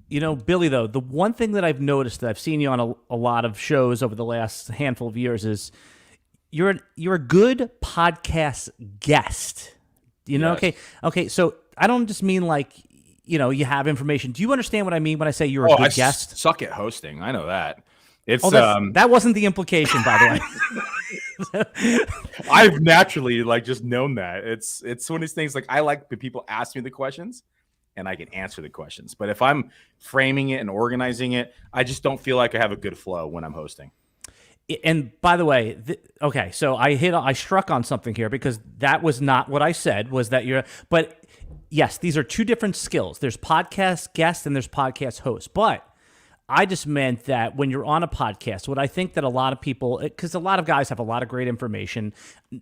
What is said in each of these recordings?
Billy, though, the one thing that I've noticed that I've seen you on a lot of shows over the last handful of years is you're a good podcast guest. Yes. Okay. So I don't just mean like you have information. Do you understand what I mean when I say you're a Oh, good guest? suck at hosting. I know that. It's that wasn't the implication, by the way. I've naturally just known that. It's one of these things. Like, I like when people ask me the questions and I can answer the questions. But if I'm framing it and organizing it, I just don't feel like I have a good flow when I'm hosting. And by the way, okay, so I struck on something here because that was not what I said. Was that but yes, these are two different skills. There's podcast guest and there's podcast host. But I just meant that when you're on a podcast, what I think that a lot of people, because a lot of guys have a lot of great information,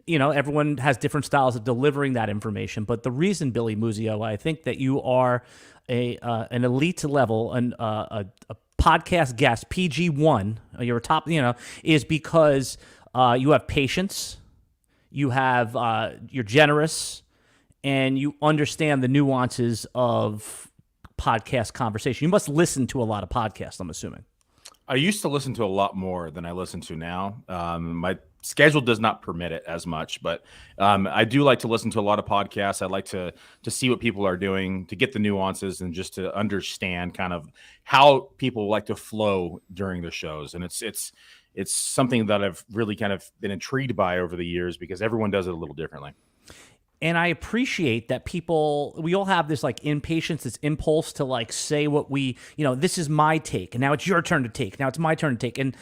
everyone has different styles of delivering that information. But the reason, Billy Muzio, I think that you are an elite level, a podcast guest, PG1, you're a top, is because you have patience, you're generous, and you understand the nuances of podcast conversation. You must listen to a lot of podcasts, I'm assuming. I used to listen to a lot more than I listen to now. My schedule does not permit it as much, but I do like to listen to a lot of podcasts. I like to see what people are doing, to get the nuances, and just to understand kind of how people like to flow during their shows. And it's something that I've really kind of been intrigued by over the years because everyone does it a little differently. And I appreciate that we all have this impatience, this impulse to say what this is my take, and now it's your turn to take. Now it's my turn to take. And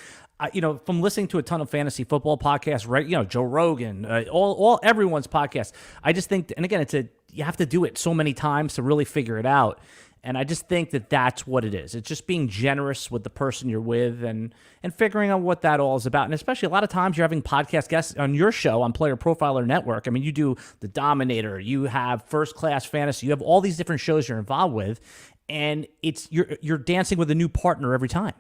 from listening to a ton of fantasy football podcasts, right? Joe Rogan, all everyone's podcast. I just think, and again, you have to do it so many times to really figure it out. And I just think that that's what it is. It's just being generous with the person you're with and figuring out what that all is about. And especially a lot of times you're having podcast guests on your show on Player Profiler Network. I mean, you do The Dominator, you have First Class Fantasy, you have all these different shows you're involved with, and you're dancing with a new partner every time.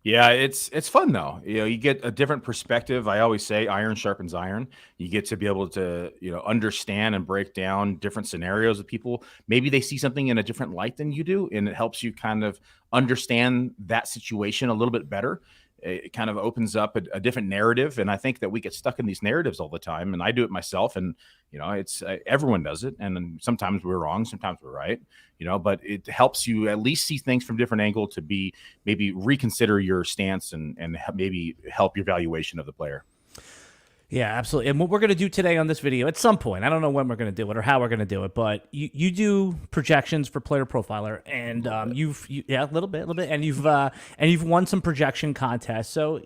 Yeah, it's fun though. You get a different perspective. I always say iron sharpens iron. You get to be able to, understand and break down different scenarios with people. Maybe they see something in a different light than you do, and it helps you kind of understand that situation a little bit better. It kind of opens up a different narrative. And I think that we get stuck in these narratives all the time. And I do it myself. And, it's everyone does it. And then sometimes we're wrong, sometimes we're right, but it helps you at least see things from a different angle to maybe reconsider your stance and maybe help your valuation of the player. Yeah, absolutely. And what we're going to do today on this video, at some point, I don't know when we're going to do it or how we're going to do it, but you do projections for Player Profiler, and a little bit, and you've won some projection contests. So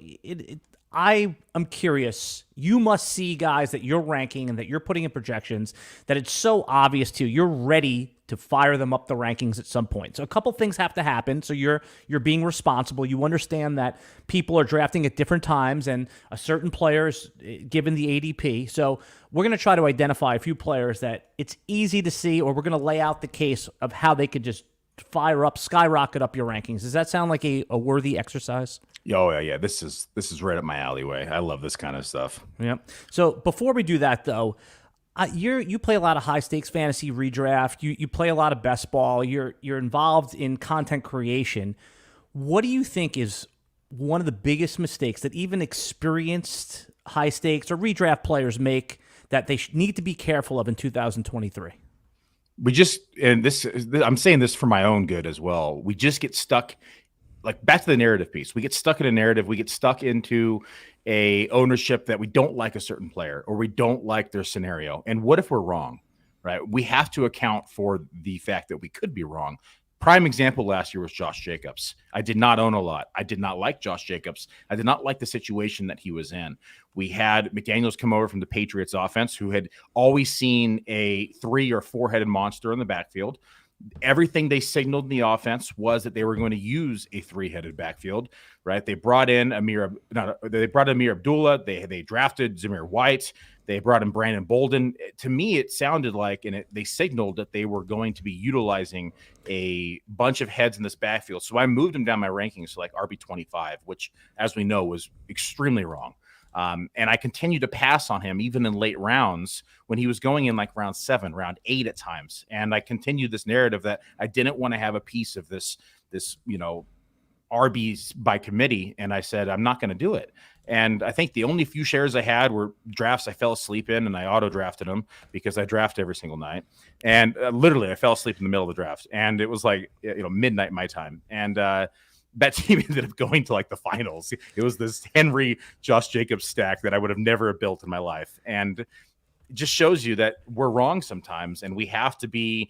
I am curious. You must see guys that you're ranking and that you're putting in projections that it's so obvious to you. You're ready to fire them up the rankings at some point. So a couple things have to happen. So you're being responsible. You understand that people are drafting at different times and a certain players given the ADP. So we're going to try to identify a few players that it's easy to see, or we're going to lay out the case of how they could just skyrocket up your rankings. Does that sound like a worthy exercise? Oh yeah. This is right up my alleyway. I love this kind of stuff. Yeah. So before we do that though, you play a lot of high stakes fantasy redraft. You play a lot of best ball. You're involved in content creation. What do you think is one of the biggest mistakes that even experienced high stakes or redraft players make that they need to be careful of in 2023? I'm saying this for my own good as well. We just get stuck, back to the narrative piece. We get stuck in a narrative. We get stuck into a ownership that we don't like a certain player or we don't like their scenario. And what if we're wrong, right? We have to account for the fact that we could be wrong. Prime example last year was Josh Jacobs. I did not own a lot. I did not like Josh Jacobs. I did not like the situation that he was in. We had McDaniels come over from the Patriots offense, who had always seen a 3 or 4-headed monster in the backfield. Everything they signaled in the offense was that they were going to use a 3-headed backfield, right? They brought in Amir Abdullah. They drafted Zamir White. They brought in Brandon Bolden. To me, it sounded like, they signaled that they were going to be utilizing a bunch of heads in this backfield. So I moved them down my rankings to RB25, which, as we know, was extremely wrong. And I continued to pass on him even in late rounds when he was going in like round 7, round 8 at times. And I continued this narrative that I didn't want to have a piece of this, RBs by committee. And I said, I'm not going to do it. And I think the only few shares I had were drafts I fell asleep in, and I auto drafted them because I draft every single night. And literally I fell asleep in the middle of the draft, and it was like, midnight my time. And, that team ended up going to like the finals. It was this Henry Josh Jacobs stack that I would have never built in my life. And it just shows you that we're wrong sometimes, and we have to be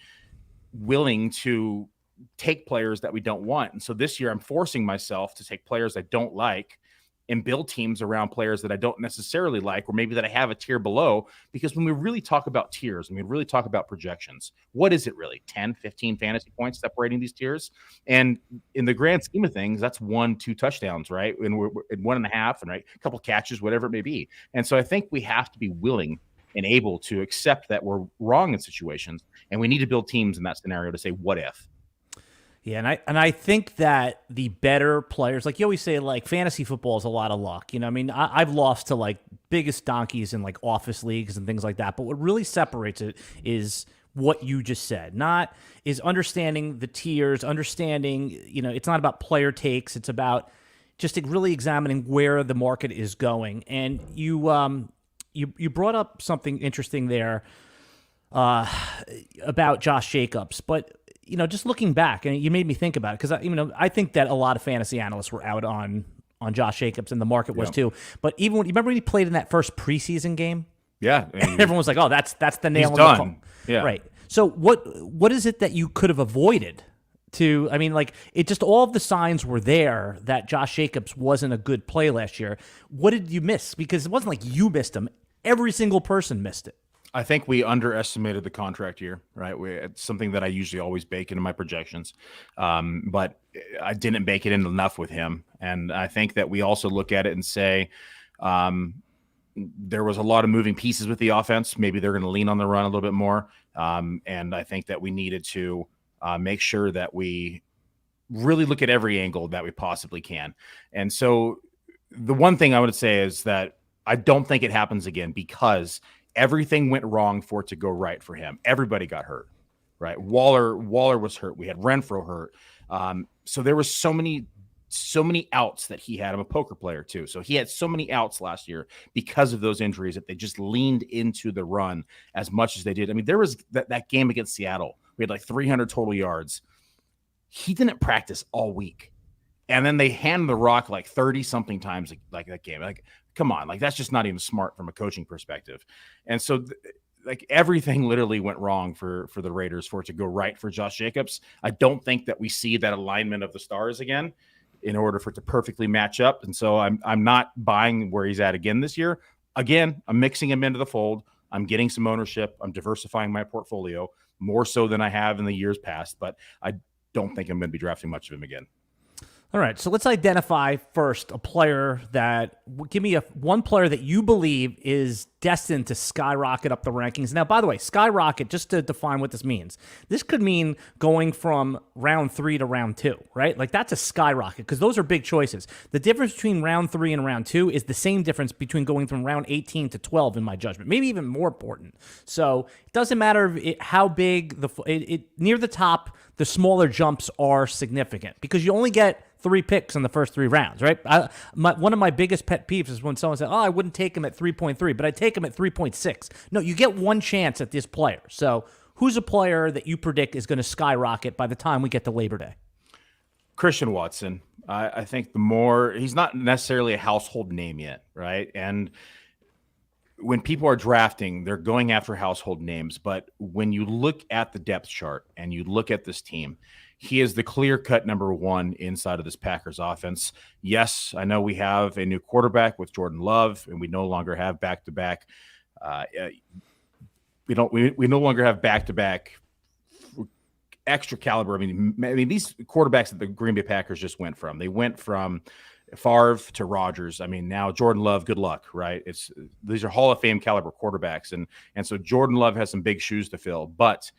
willing to take players that we don't want. And so this year I'm forcing myself to take players I don't like and build teams around players that I don't necessarily like, or maybe that I have a tier below. Because when we really talk about tiers and we really talk about projections, what is it really? 10, 15 fantasy points separating these tiers? And in the grand scheme of things, that's 1-2 touchdowns, right? And we're at 1.5, and right, a couple catches, whatever it may be. And so I think we have to be willing and able to accept that we're wrong in situations, and we need to build teams in that scenario to say, what if? Yeah, and I think that the better players, like you always say, like fantasy football is a lot of luck. I mean, I've lost to like biggest donkeys in like office leagues and things like that. But what really separates it is what you just said. Is understanding the tiers, understanding, it's not about player takes. It's about just really examining where the market is going. And you brought up something interesting there about Josh Jacobs, but just looking back, and you made me think about it, because I think that a lot of fantasy analysts were out on Josh Jacobs, and the market was too. But even when you remember when he played in that first preseason game, yeah, everyone was like, "Oh, that's the nail in the coffin." Yeah, right. So what is it that you could have avoided? It just, all of the signs were there that Josh Jacobs wasn't a good play last year. What did you miss? Because it wasn't like you missed him; every single person missed it. I think we underestimated the contract year, right? It's something that I usually always bake into my projections, but I didn't bake it in enough with him. And I think that we also look at it and say there was a lot of moving pieces with the offense. Maybe they're going to lean on the run a little bit more. And I think that we needed to make sure that we really look at every angle that we possibly can. And so the one thing I would say is that I don't think it happens again, because everything went wrong for it to go right for him. Everybody got hurt, right? Waller was hurt. We had Renfro hurt. So there was so many outs that he had. I'm a poker player too. So he had so many outs last year because of those injuries that they just leaned into the run as much as they did. I mean, there was that game against Seattle. We had like 300 total yards. He didn't practice all week. And then they hand the rock like 30 something times like that game. Like, come on, like that's just not even smart from a coaching perspective. And so everything literally went wrong for the Raiders for it to go right for Josh Jacobs. I don't think that we see that alignment of the stars again in order for it to perfectly match up. And so I'm not buying where he's at again this year. Again, I'm mixing him into the fold. I'm getting some ownership. I'm diversifying my portfolio more so than I have in the years past, but I don't think I'm going to be drafting much of him again. All right, so let's identify first a player that – give me one player that you believe is destined to skyrocket up the rankings. Now, by the way, skyrocket, just to define what this means, this could mean going from round 3 to round 2, right? Like that's a skyrocket, because those are big choices. The difference between round 3 and round 2 is the same difference between going from round 18 to 12 in my judgment, maybe even more important. So it doesn't matter how big near the top, the smaller jumps are significant, because you only get 3 picks in the first 3 rounds, right? One of my biggest pet peeves is when someone says, "Oh, I wouldn't take him at 3.3, but I take him at 3.6." No, you get one chance at this player. So who's a player that you predict is going to skyrocket by the time we get to Labor Day? Christian Watson. I think he's not necessarily a household name yet, right? And when people are drafting, they're going after household names. But when you look at the depth chart and you look at this team, he is the clear-cut number 1 inside of this Packers offense. Yes, I know we have a new quarterback with Jordan Love, and we no longer have back-to-back. We no longer have back-to-back extra caliber. I mean, these quarterbacks that the Green Bay Packers just went from. They went from Favre to Rodgers. I mean, now Jordan Love, good luck, right? These are Hall of Fame caliber quarterbacks, and so Jordan Love has some big shoes to fill, but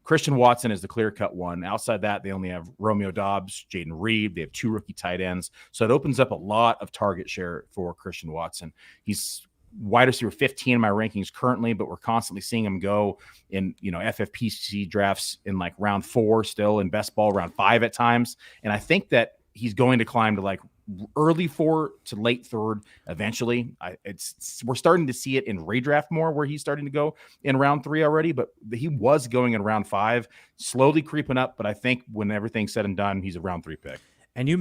Christian Watson is the clear-cut one. Outside that, they only have Romeo Doubs, Jaden Reed. They have 2 rookie tight ends. So it opens up a lot of target share for Christian Watson. He's wide receiver 15 in my rankings currently, but we're constantly seeing him go in, FFPC drafts in like round 4 still, in best ball round 5 at times. And I think that he's going to climb to like early 4 to late 3rd eventually. We're starting to see it in redraft more, where he's starting to go in round 3 already, but he was going in round 5, slowly creeping up. But I think when everything's said and done, he's a round 3 pick. And you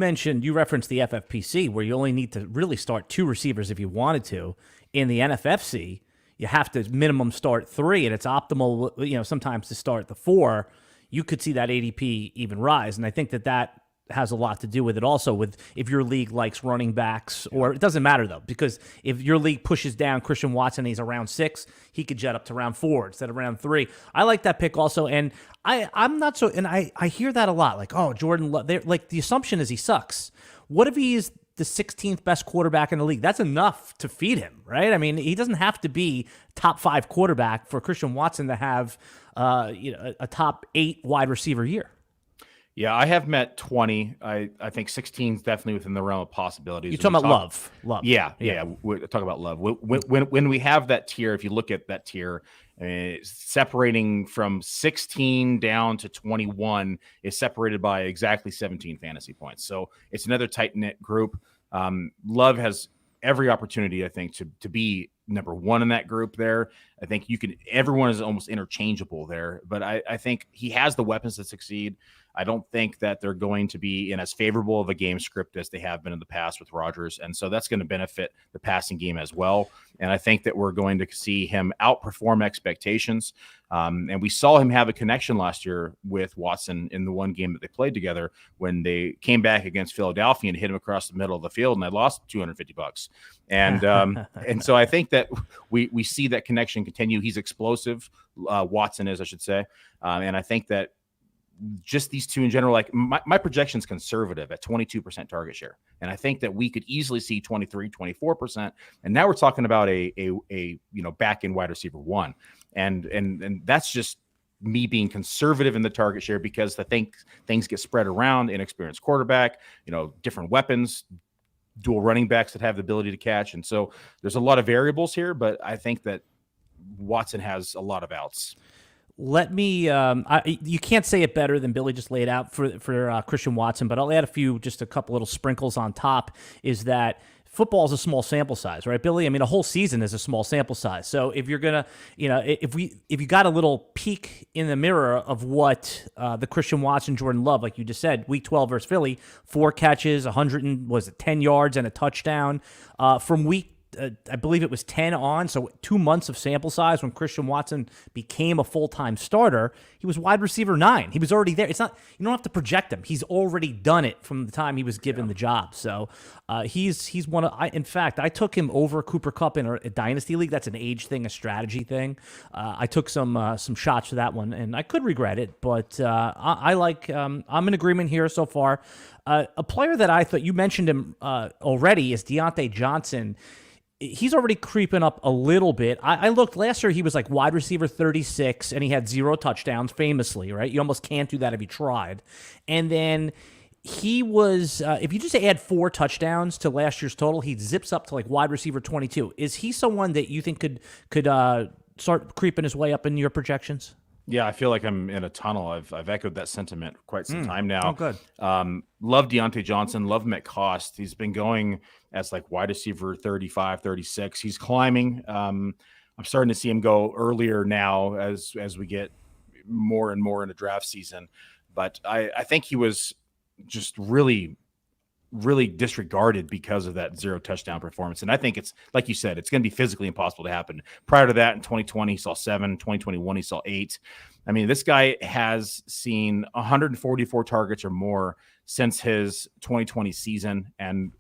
referenced the FFPC, where you only need to really start 2 receivers if you wanted to. In the NFFC, you have to minimum start 3, and it's optimal, sometimes to start the 4. You could see that ADP even rise, and I think that has a lot to do with it also, with if your league likes running backs, or it doesn't matter though, because if your league pushes down Christian Watson and he's around 6, he could jet up to round 4 instead of round 3. I like that pick also, and I'm not so, and I hear that a lot, like, oh, Jordan Love, like the assumption is he sucks. What if he's the 16th best quarterback in the league? That's enough to feed him, right? I mean, he doesn't have to be top 5 quarterback for Christian Watson to have a top 8 wide receiver year. Yeah, I have met 20. I think 16 is definitely within the realm of possibilities. You're talking about Love. Yeah. We're talking about Love. When we have that tier, if you look at that tier, separating from 16 down to 21 is separated by exactly 17 fantasy points. So it's another tight-knit group. Love has every opportunity, I think, to be number 1 in that group there. I think everyone is almost interchangeable there, but I think he has the weapons to succeed. I don't think that they're going to be in as favorable of a game script as they have been in the past with Rodgers. And so that's going to benefit the passing game as well. And I think that we're going to see him outperform expectations. And we saw him have a connection last year with Watson in the one game that they played together when they came back against Philadelphia and hit him across the middle of the field, and they lost $250. And and so I think that we see that connection continue. He's explosive. Watson is, I should say. And I think that just these two in general, like my projection is conservative at 22% target share. And I think that we could easily see 23, 24%. And now we're talking about a back end wide receiver 1. And that's just me being conservative in the target share, because I think things get spread around. Inexperienced quarterback, different weapons, dual running backs that have the ability to catch. And so there's a lot of variables here, but I think that Watson has a lot of outs. Let me, you can't say it better than Billy just laid out for Christian Watson, but I'll add just a couple little sprinkles on top, is that football is a small sample size, right, Billy? I mean, a whole season is a small sample size. So if you're going to, if you got a little peek in the mirror of what the Christian Watson, Jordan Love, like you just said, week 12 versus Philly, 4 catches, 10 yards and a touchdown. From week I believe it was 10 on, so 2 months of sample size when Christian Watson became a full-time starter, he was wide receiver 9. He was already there. It's not, you don't have to project him. He's already done it from the time he was given the job. So he's one of, in fact, I took him over Cooper Kupp in a Dynasty League. That's an age thing, a strategy thing. I took some shots for that one, and I could regret it, but I like, I'm in agreement here so far. A player that I thought, you mentioned him already, is Deontay Johnson. He's already creeping up a little bit. I looked last year, he was like wide receiver 36, and he had 0 touchdowns, famously, right? You almost can't do that if you tried. And then he was, if you just add 4 touchdowns to last year's total, he zips up to like wide receiver 22. Is he someone that you think could start creeping his way up in your projections? Yeah, I feel like I'm in a tunnel. I've echoed that sentiment quite some time now. Oh, good. Love Deontay Johnson. Love him at cost. He's been going as like wide receiver 35, 36. He's climbing. I'm starting to see him go earlier now as we get more and more into draft season. But I think he was just really disregarded because of that 0 touchdown performance. And I think it's, like you said, it's going to be physically impossible to happen. Prior to that, in 2020, he saw 7, 2021, he saw 8. I mean, this guy has seen 144 targets or more since his 2020 season. And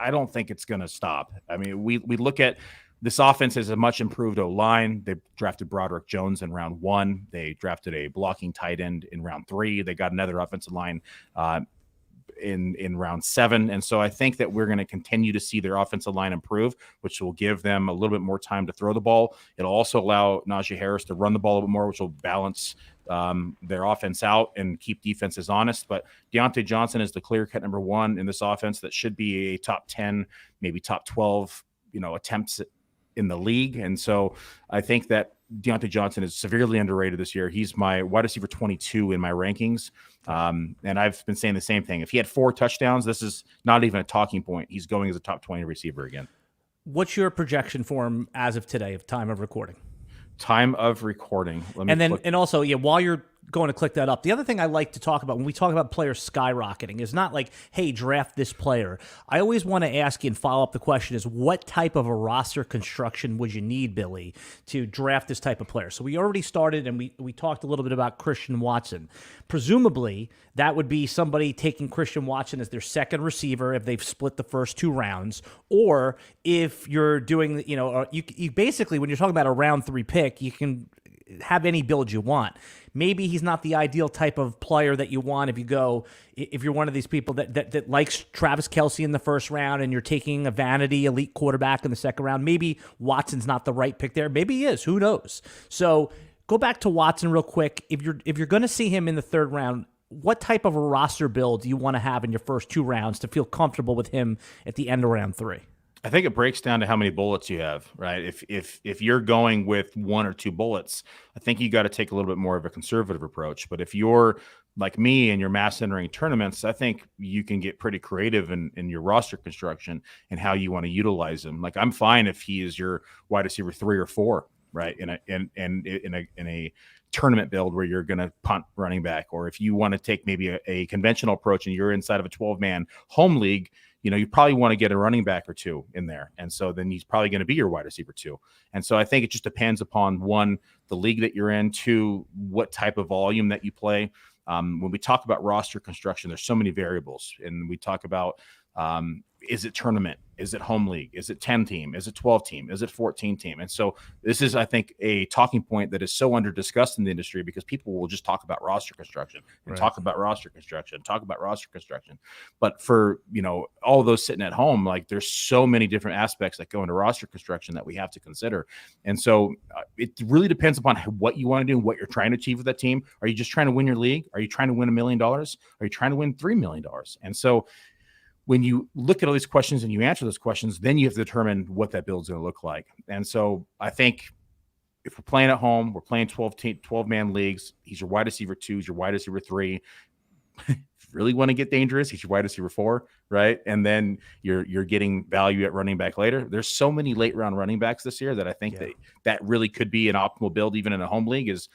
I don't think it's going to stop. I mean, we look at this offense as a much improved O-line. They drafted Broderick Jones in round 1. They drafted a blocking tight end in round 3. They got another offensive line in round 7. And so I think that we're going to continue to see their offensive line improve, which will give them a little bit more time to throw the ball. It'll also allow Najee Harris to run the ball a little bit more, which will balance their offense out and keep defenses honest. But Diontae Johnson is the clear-cut number one in this offense that should be a top 10, maybe top 12, attempts in the league. And so I think that Diontae Johnson is severely underrated this year. He's my wide receiver 22 in my rankings. And I've been saying the same thing. If he had 4 touchdowns, this is not even a talking point. He's going as a top 20 receiver again. What's your projection for him as of today, of time of recording? Time of recording. And also, while you're going to click that up, the other thing I like to talk about when we talk about players skyrocketing is not like, hey, draft this player. I always want to ask you and follow up the question is, what type of a roster construction would you need, Billy, to draft this type of player? So we already started and we talked a little bit about Christian Watson. Presumably, that would be somebody taking Christian Watson as their second receiver if they've split the first 2 rounds, or if you're doing, you basically, when you're talking about a round 3 pick, you can have any build you want. Maybe he's not the ideal type of player that you want if you're one of these people that likes Travis Kelce in the first round and you're taking a vanity elite quarterback in the second round. Maybe Watson's not the right pick there. Maybe he is. Who knows? So go back to Watson real quick. If you're going to see him in the third round, what type of a roster build do you want to have in your first 2 rounds to feel comfortable with him at the end of round 3? I think it breaks down to how many bullets you have, right? If you're going with 1 or 2 bullets, I think you got to take a little bit more of a conservative approach. But if you're like me and you're mass entering tournaments, I think you can get pretty creative in your roster construction and how you want to utilize him. Like, I'm fine if he is your wide receiver 3 or 4, right? In a tournament build where you're going to punt running back, or if you want to take maybe a conventional approach and you're inside of a 12-man home league, you probably want to get a running back or 2 in there. And so then he's probably going to be your wide receiver 2. And so I think it just depends upon 1, the league that you're in, 2, what type of volume that you play. When we talk about roster construction, there's so many variables, and we talk about, is it tournament? Is it home league? Is it 10 team? Is it 12 team? Is it 14 team? And so this is, I think, a talking point that is so under discussed in the industry, because people will just talk about roster construction and talk about roster construction, talk about roster construction. But for, all of those sitting at home, like, there's so many different aspects that go into roster construction that we have to consider. And so it really depends upon what you want to do and what you're trying to achieve with that team. Are you just trying to win your league? Are you trying to win $1 million? Are you trying to win $3 million? And so when you look at all these questions and you answer those questions, then you have to determine what that build's going to look like. And so I think if we're playing at home, we're playing 12-man leagues, he's your wide receiver 2, he's your wide receiver 3. Really want to get dangerous, he's your wide receiver 4, right? And then you're getting value at running back later. There's so many late round running backs this year that I think that really could be an optimal build, even in a home league, is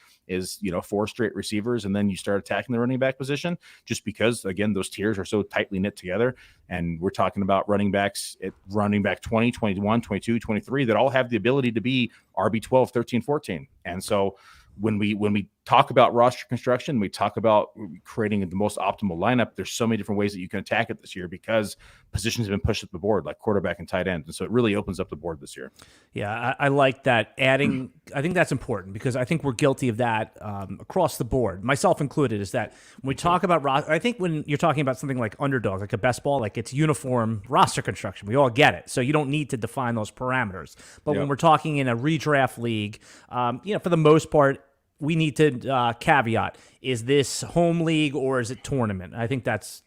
4 straight receivers, and then you start attacking the running back position, just because, again, those tiers are so tightly knit together. And we're talking about running backs at running back 20, 21, 22, 23 that all have the ability to be RB 12, 13, 14. And so when we talk about roster construction, we talk about creating the most optimal lineup, there's so many different ways that you can attack it this year, because positions have been pushed up the board, like quarterback and tight end. And so it really opens up the board this year. Yeah, I like that. Adding, I think that's important, because I think we're guilty of that across the board, myself included, is that when we talk about roster, I think when you're talking about something like underdog, like a best ball, like, it's uniform roster construction. We all get it. So you don't need to define those parameters. But when we're talking in a redraft league, for the most part, we need to caveat, is this home league or is it tournament? I think that's,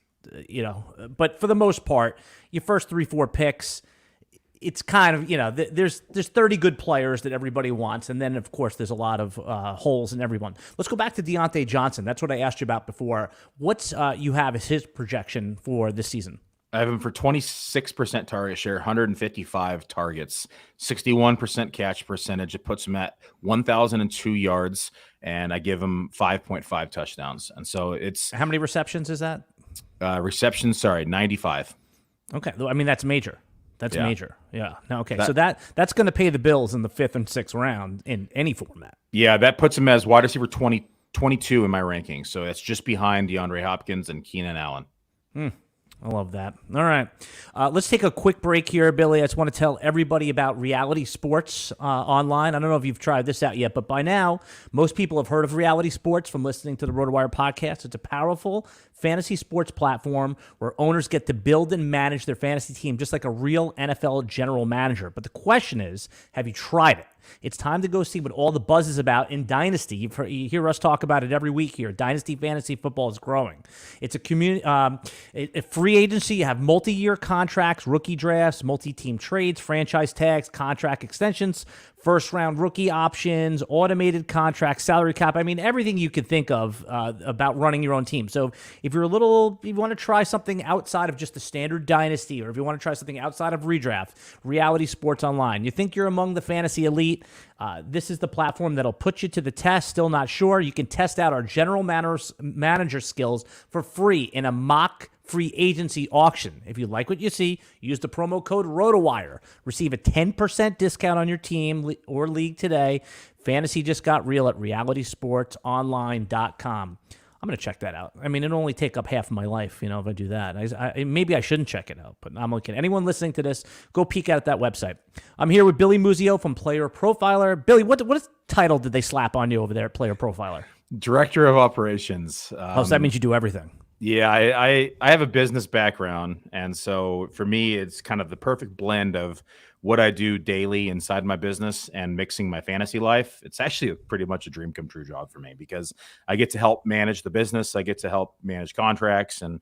but for the most part, your first 3-4 picks, it's kind of, there's 30 good players that everybody wants. And then, of course, there's a lot of holes in everyone. Let's go back to Diontae Johnson. That's what I asked you about before. What's you have as his projection for this season? I have him for 26% target share, 155 targets, 61% catch percentage. It puts him at 1,002 yards, and I give him 5.5 touchdowns. And so it's... How many receptions is that? 95. Okay. I mean, that's major. That's major. Yeah. No, okay. So that's going to pay the bills in the 5th and 6th round in any format. Yeah, that puts him as wide receiver 22 in my rankings. So it's just behind DeAndre Hopkins and Keenan Allen. I love that. All right. Let's take a quick break here, Billy. I just want to tell everybody about Reality Sports online. I don't know if you've tried this out yet, but by now, most people have heard of Reality Sports from listening to the RotoWire podcast. It's a powerful fantasy sports platform where owners get to build and manage their fantasy team just like a real NFL general manager. But the question is, have you tried it? It's time to go see what all the buzz is about in Dynasty. You hear us talk about it every week here. Dynasty fantasy football is growing. It's a community, a free agency. You have multi-year contracts, rookie drafts, multi-team trades, franchise tags, contract extensions, first-round rookie options, automated contracts, salary cap. I mean, everything you could think of about running your own team. So if you want to try something outside of just the standard Dynasty, or if you want to try something outside of redraft, Reality Sports Online, you think you're among the fantasy elite, this is the platform that'll put you to the test. Still not sure? You can test out our general manager skills for free in a mock free agency auction. If you like what you see, use the promo code RotoWire. Receive a 10% discount on your team or league today. Fantasy just got real at realitysportsonline.com. I'm going to check that out. I mean, it'll only take up half of my life, if I do that. Maybe I shouldn't check it out, but I'm okay. Anyone listening to this, go peek out at that website. I'm here with Billy Muzio from Player Profiler. Billy, what title did they slap on you over there at Player Profiler? Director of Operations. So that means you do everything. Yeah, I have a business background, and so for me, it's kind of the perfect blend of what I do daily inside my business and mixing my fantasy life. It's actually pretty much a dream come true job for me because I get to help manage the business. I get to help manage contracts and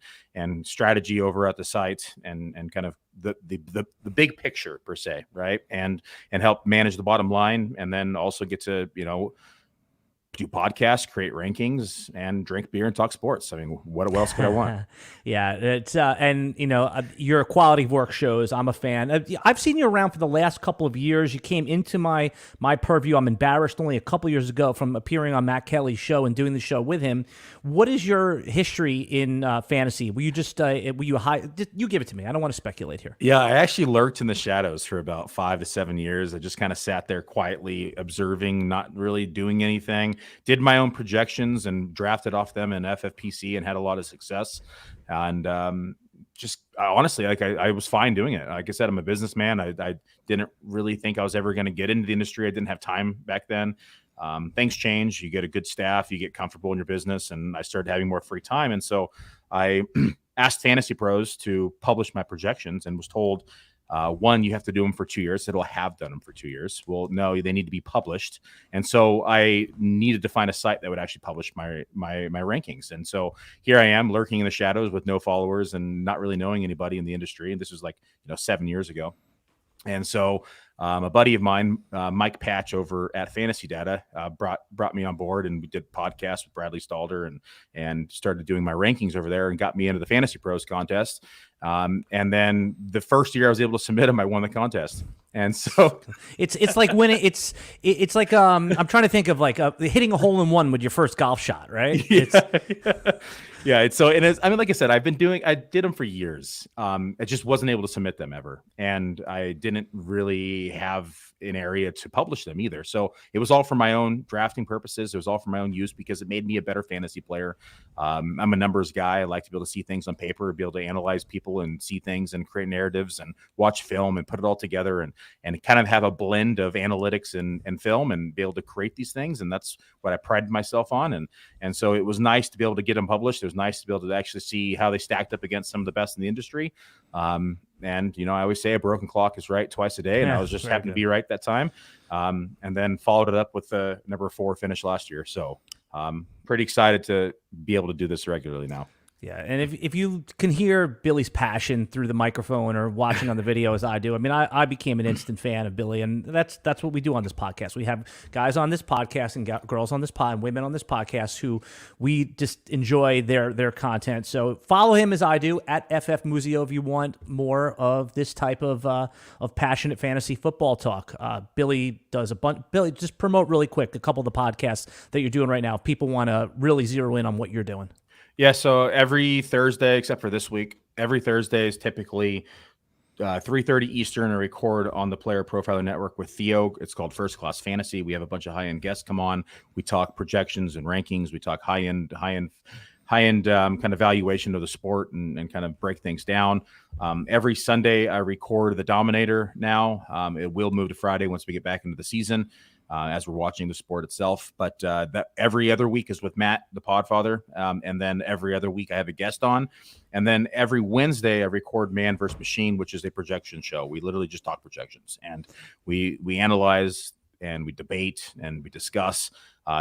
strategy over at the site and kind of the big picture per se, right? And help manage the bottom line, and then also get to, do podcasts, create rankings, and drink beer and talk sports. I mean, what else could I want? Yeah, it's your quality of work shows. I'm a fan. I've seen you around for the last couple of years. You came into my purview. I'm embarrassed only a couple years ago from appearing on Matt Kelly's show and doing the show with him. What is your history in fantasy? Were you just you give it to me. I don't want to speculate here. Yeah, I actually lurked in the shadows for about 5 to 7 years. I just kind of sat there quietly observing, not really doing anything. Did my own projections and drafted off them in FFPC and had a lot of success. And honestly, I was fine doing it. Like I said, I'm a businessman. I didn't really think I was ever going to get into the industry. I didn't have time back then. Things change. You get a good staff. You get comfortable in your business. And I started having more free time. And so I asked Fantasy Pros to publish my projections and was told, one, you have to do them for 2 years. I said, well, I have done them for 2 years. Well, no, they need to be published. And so I needed to find a site that would actually publish my rankings. And so here I am lurking in the shadows with no followers and not really knowing anybody in the industry. And this was 7 years ago. And so a buddy of mine, Mike Patch over at Fantasy Data, brought me on board, and we did podcasts with Bradley Stalder and started doing my rankings over there and got me into the Fantasy Pros contest. And then the first year I was able to submit them, I won the contest. And so it's like when it's like I'm trying to think of hitting a hole in one with your first golf shot, right? Yeah. Like I said, I did them for years. I just wasn't able to submit them ever. And I didn't really have an area to publish them either. So it was all for my own drafting purposes. It was all for my own use because it made me a better fantasy player. I'm a numbers guy. I like to be able to see things on paper, be able to analyze people and see things and create narratives and watch film and put it all together and kind of have a blend of analytics and film and be able to create these things. And that's what I prided myself on. And so it was nice to be able to get them published. It was nice to be able to actually see how they stacked up against some of the best in the industry. And I always say a broken clock is right twice a day. And I was just happened to be right that time. And then followed it up with the number 4 finish last year. So pretty excited to be able to do this regularly now. Yeah, and if you can hear Billy's passion through the microphone or watching on the video as I do, I mean, I became an instant fan of Billy, and that's what we do on this podcast. We have guys on this podcast and girls on this pod and women on this podcast who we just enjoy their content. So follow him as I do at FF Muzio if you want more of this type of passionate fantasy football talk. Billy does a bunch. Billy, just promote really quick a couple of the podcasts that you're doing right now if people want to really zero in on what you're doing. Yeah, so every Thursday, except for this week, every Thursday is typically 3:30 Eastern. I record on the Player Profiler Network with Theo. It's called First Class Fantasy. We have a bunch of high-end guests come on. We talk projections and rankings. We talk high-end kind of valuation of the sport and kind of break things down. Every Sunday, I record the Dominator now. It will move to Friday once we get back into the season. As we're watching the sport itself. But that every other week is with Matt, the Podfather. And then every other week I have a guest on. And then every Wednesday I record Man vs. Machine, which is a projection show. We literally just talk projections. And we analyze and we debate and we discuss.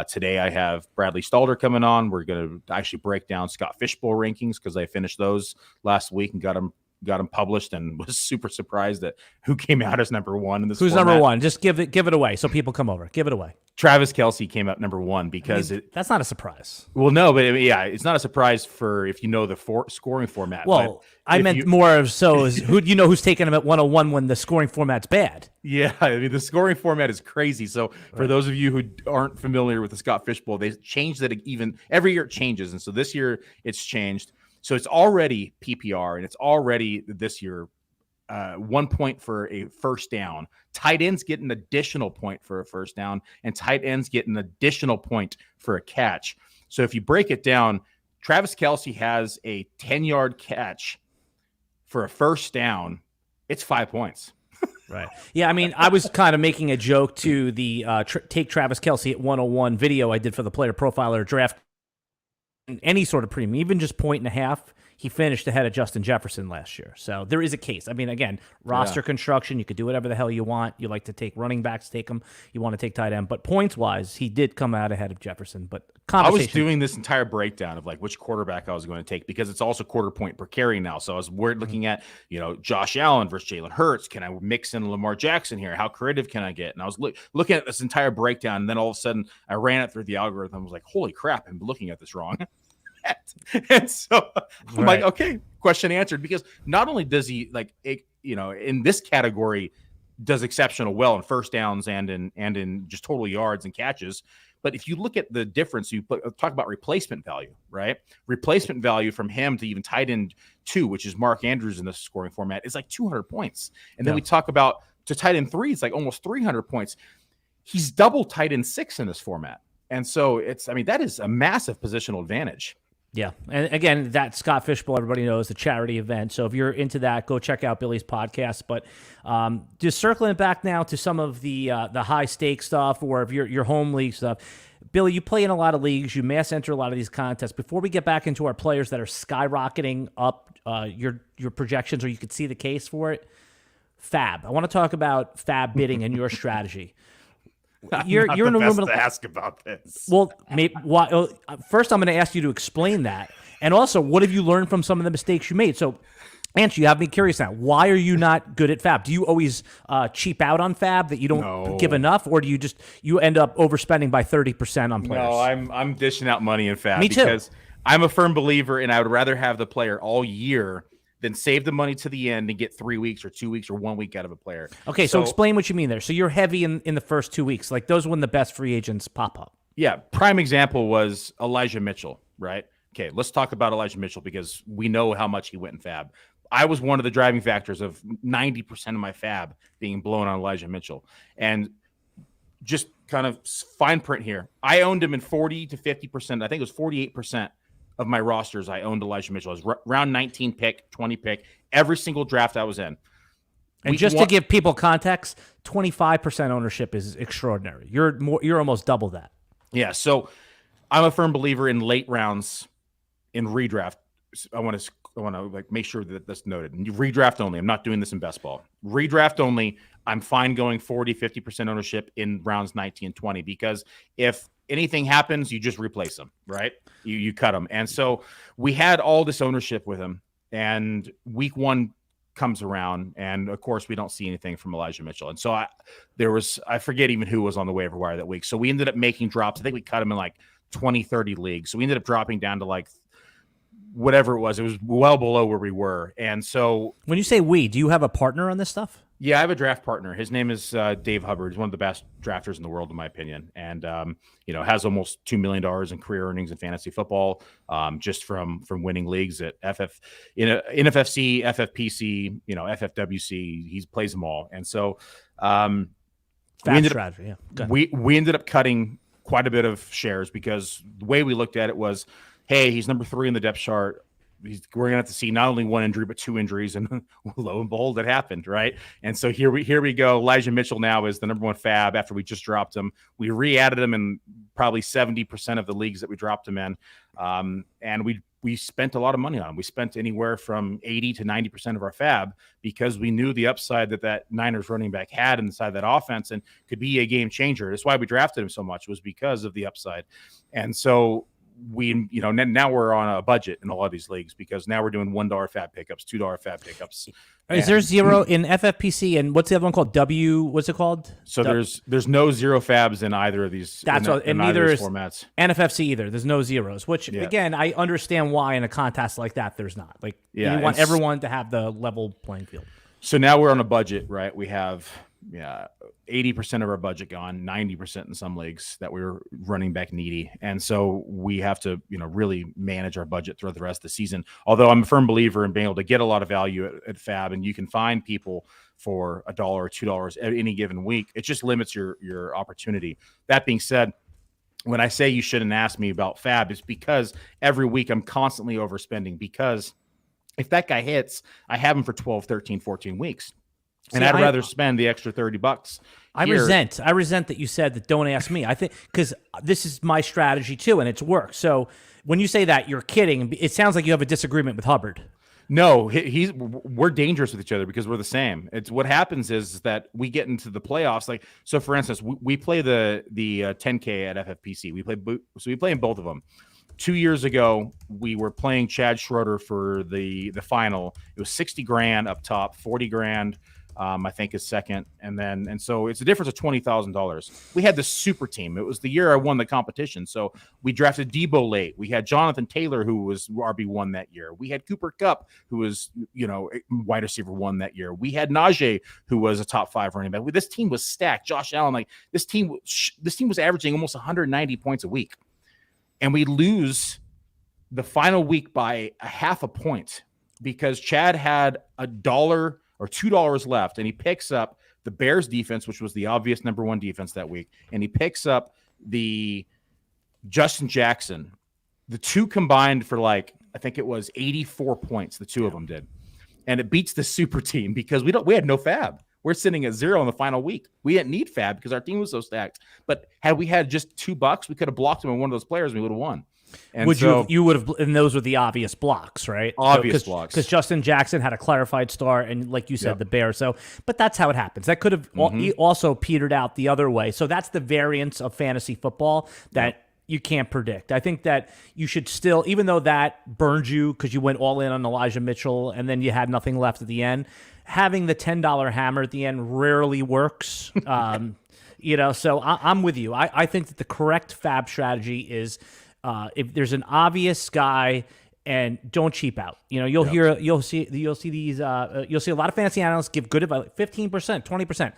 Today I have Bradley Stalder coming on. We're going to actually break down Scott Fishbowl rankings because I finished those last week and got them published, and was super surprised at who came out as number one in this. Who's format. number one? Just give it away so people come over. Give it away. Travis Kelce came out number one because that's not a surprise. Well, no, but yeah, it's not a surprise for if you know the scoring format. Well, I meant more of who's taking them at 101 when the scoring format's bad. Yeah, I mean the scoring format is crazy. So for those of you who aren't familiar with the Scott Fishbowl, they changed it even every year it changes, and so this year it's changed. So it's already PPR, and it's already this year 1 point for a first down. Tight ends get an additional point for a first down, and tight ends get an additional point for a catch. So if you break it down, Travis Kelce has a 10-yard catch for a first down. It's 5 points. Right. Yeah, I mean, I was kind of making a joke to the take Travis Kelce at 101 video I did for the Player Profiler draft. Any sort of premium, even just 1.5, he finished ahead of Justin Jefferson last year. So there is a case. I mean, again, roster construction, you could do whatever the hell you want. You like to take running backs, take them. You want to take tight end. But points-wise, he did come out ahead of Jefferson. But I was doing this entire breakdown of like which quarterback I was going to take because it's also quarter point per carry now. So I was looking at, Josh Allen versus Jalen Hurts. Can I mix in Lamar Jackson here? How creative can I get? And I was looking at this entire breakdown, and then all of a sudden I ran it through the algorithm. I was like, holy crap, I'm looking at this wrong. And so I'm like, okay, question answered, because not only does he in this category does exceptional well in first downs and in just total yards and catches. But if you look at the difference, talk about replacement value, right? Replacement value from him to even tight end 2, which is Mark Andrews in this scoring format, is like 200 points. And then we talk about to tight end 3, it's like almost 300 points. He's double tight end 6 in this format. And so that is a massive positional advantage. Yeah. And again, that Scott Fishbowl, everybody knows, the charity event. So if you're into that, go check out Billy's podcast. But just circling back now to some of the high stake stuff, or if your home league stuff. Billy, you play in a lot of leagues. You mass enter a lot of these contests. Before we get back into our players that are skyrocketing up your projections, or you could see the case for it, FAAB. I want to talk about FAAB bidding and your strategy. You're in a room to ask about this. Well, first I'm going to ask you to explain that, and also what have you learned from some of the mistakes you made? So, Answer, you have me curious now. Why are you not good at FAAB? Do you always cheap out on FAAB, that you don't give enough, or do you end up overspending by 30% on players? No, I'm dishing out money in FAAB. Me too. Because I'm a firm believer, and I would rather have the player all year than save the money to the end and get 3 weeks or 2 weeks or 1 week out of a player. Okay, so explain what you mean there. So you're heavy in the first 2 weeks. Like those when the best free agents pop up. Yeah. Prime example was Elijah Mitchell, right? Okay, let's talk about Elijah Mitchell because we know how much he went in FAAB. I was one of the driving factors of 90% of my FAAB being blown on Elijah Mitchell. And just kind of fine print here. I owned him in 40 to 50%. I think it was 48% of my rosters. I owned Elijah Mitchell. I was round 19 pick, 20 pick, every single draft I was in. And just to give people context, 25% ownership is extraordinary. You're almost double that. Yeah. So I'm a firm believer in late rounds in redraft. I want to make sure that that's noted. And you redraft only. I'm not doing this in best ball. Redraft only. I'm fine going 40, 50% ownership in rounds 19 and 20, because if anything happens, you just replace them, right? You cut them. And so we had all this ownership with him, and week 1 comes around, and of course we don't see anything from Elijah Mitchell. And so I forget even who was on the waiver wire that week. So we ended up making drops. I think we cut him in like 20, 30 leagues. So we ended up dropping down to like whatever it was well below where we were. And so when you say do you have a partner on this stuff? Yeah, I have a draft partner. His name is Dave Hubbard. He's one of the best drafters in the world, in my opinion, and has almost $2 million in career earnings in fantasy football, just from winning leagues at NFFC, FFPC, FFWC. He plays them all, and so we ended up cutting quite a bit of shares, because the way we looked at it was, hey, he's number 3 in the depth chart. we're going to have to see not only one injury, but two injuries. And lo and behold, it happened. Right. And so here we go. Elijah Mitchell now is the number one FAAB after we just dropped him. We re-added him in probably 70% of the leagues that we dropped him in. And we spent a lot of money on him. We spent anywhere from 80 to 90% of our FAAB because we knew the upside that Niners running back had inside that offense and could be a game changer. That's why we drafted him so much, was because of the upside. And so now we're on a budget in a lot of these leagues because now we're doing $1 FAAB pickups, $2 FAAB pickups. Is there zero in FFPC, and what's the other one called? What's it called? So there's no zero FAABs in either of these. That's what, and neither is formats. NFFC either. There's no zeros, which again, I understand why in a contest like that there's not. Like you want everyone to have the level playing field. So now we're on a budget, right? We have 80% of our budget gone, 90% in some leagues that we were running back needy. And so we have to, really manage our budget throughout the rest of the season. Although I'm a firm believer in being able to get a lot of value at FAAB, and you can find people for $1 or $2 at any given week. It just limits your opportunity. That being said, when I say you shouldn't ask me about FAAB, it's because every week I'm constantly overspending, because if that guy hits, I have him for 12, 13, 14 weeks. And I'd rather spend the extra $30. I resent that you said that. Don't ask me. I think because this is my strategy too, and it's worked. So when you say that, you're kidding. It sounds like you have a disagreement with Hubbard. No, we're dangerous with each other because we're the same. It's what happens is that we get into the playoffs. Like, so for instance, we play the 10K at FFPC. We play in both of them. 2 years ago, we were playing Chad Schroeder for the final. It was $60,000 up top, $40,000. I think is second. And so it's a difference of $20,000. We had the super team. It was the year I won the competition. So we drafted Debo late. We had Jonathan Taylor, who was RB1 that year. We had Cooper Kupp, who was, wide receiver 1 that year. We had Najee, who was a top 5 running back. This team was stacked. Josh Allen, this team was averaging almost 190 points a week. And we lose the final week by a half a point because Chad had $1 or $2 left, and he picks up the Bears defense, which was the obvious number 1 defense that week, and he picks up the Justin Jackson. The two combined for I think it was 84 points, the two of them did. And it beats the super team because we had no FAAB. We're sitting at 0 in the final week. We didn't need FAAB because our team was so stacked. But had we had just $2, we could have blocked him on one of those players and we would have won. And you would have, and those were the obvious blocks, right? Obvious blocks. Because Justin Jackson had a clarified star, and like you said, the Bears. So, but that's how it happens. That could have also petered out the other way. So that's the variance of fantasy football that you can't predict. I think that you should still, even though that burned you because you went all in on Elijah Mitchell and then you had nothing left at the end, having the $10 hammer at the end rarely works. So I'm with you. I think that the correct FAAB strategy is, if there's an obvious guy, and don't cheap out. You'll see these, you'll see a lot of fantasy analysts give good advice, 15%, 20%,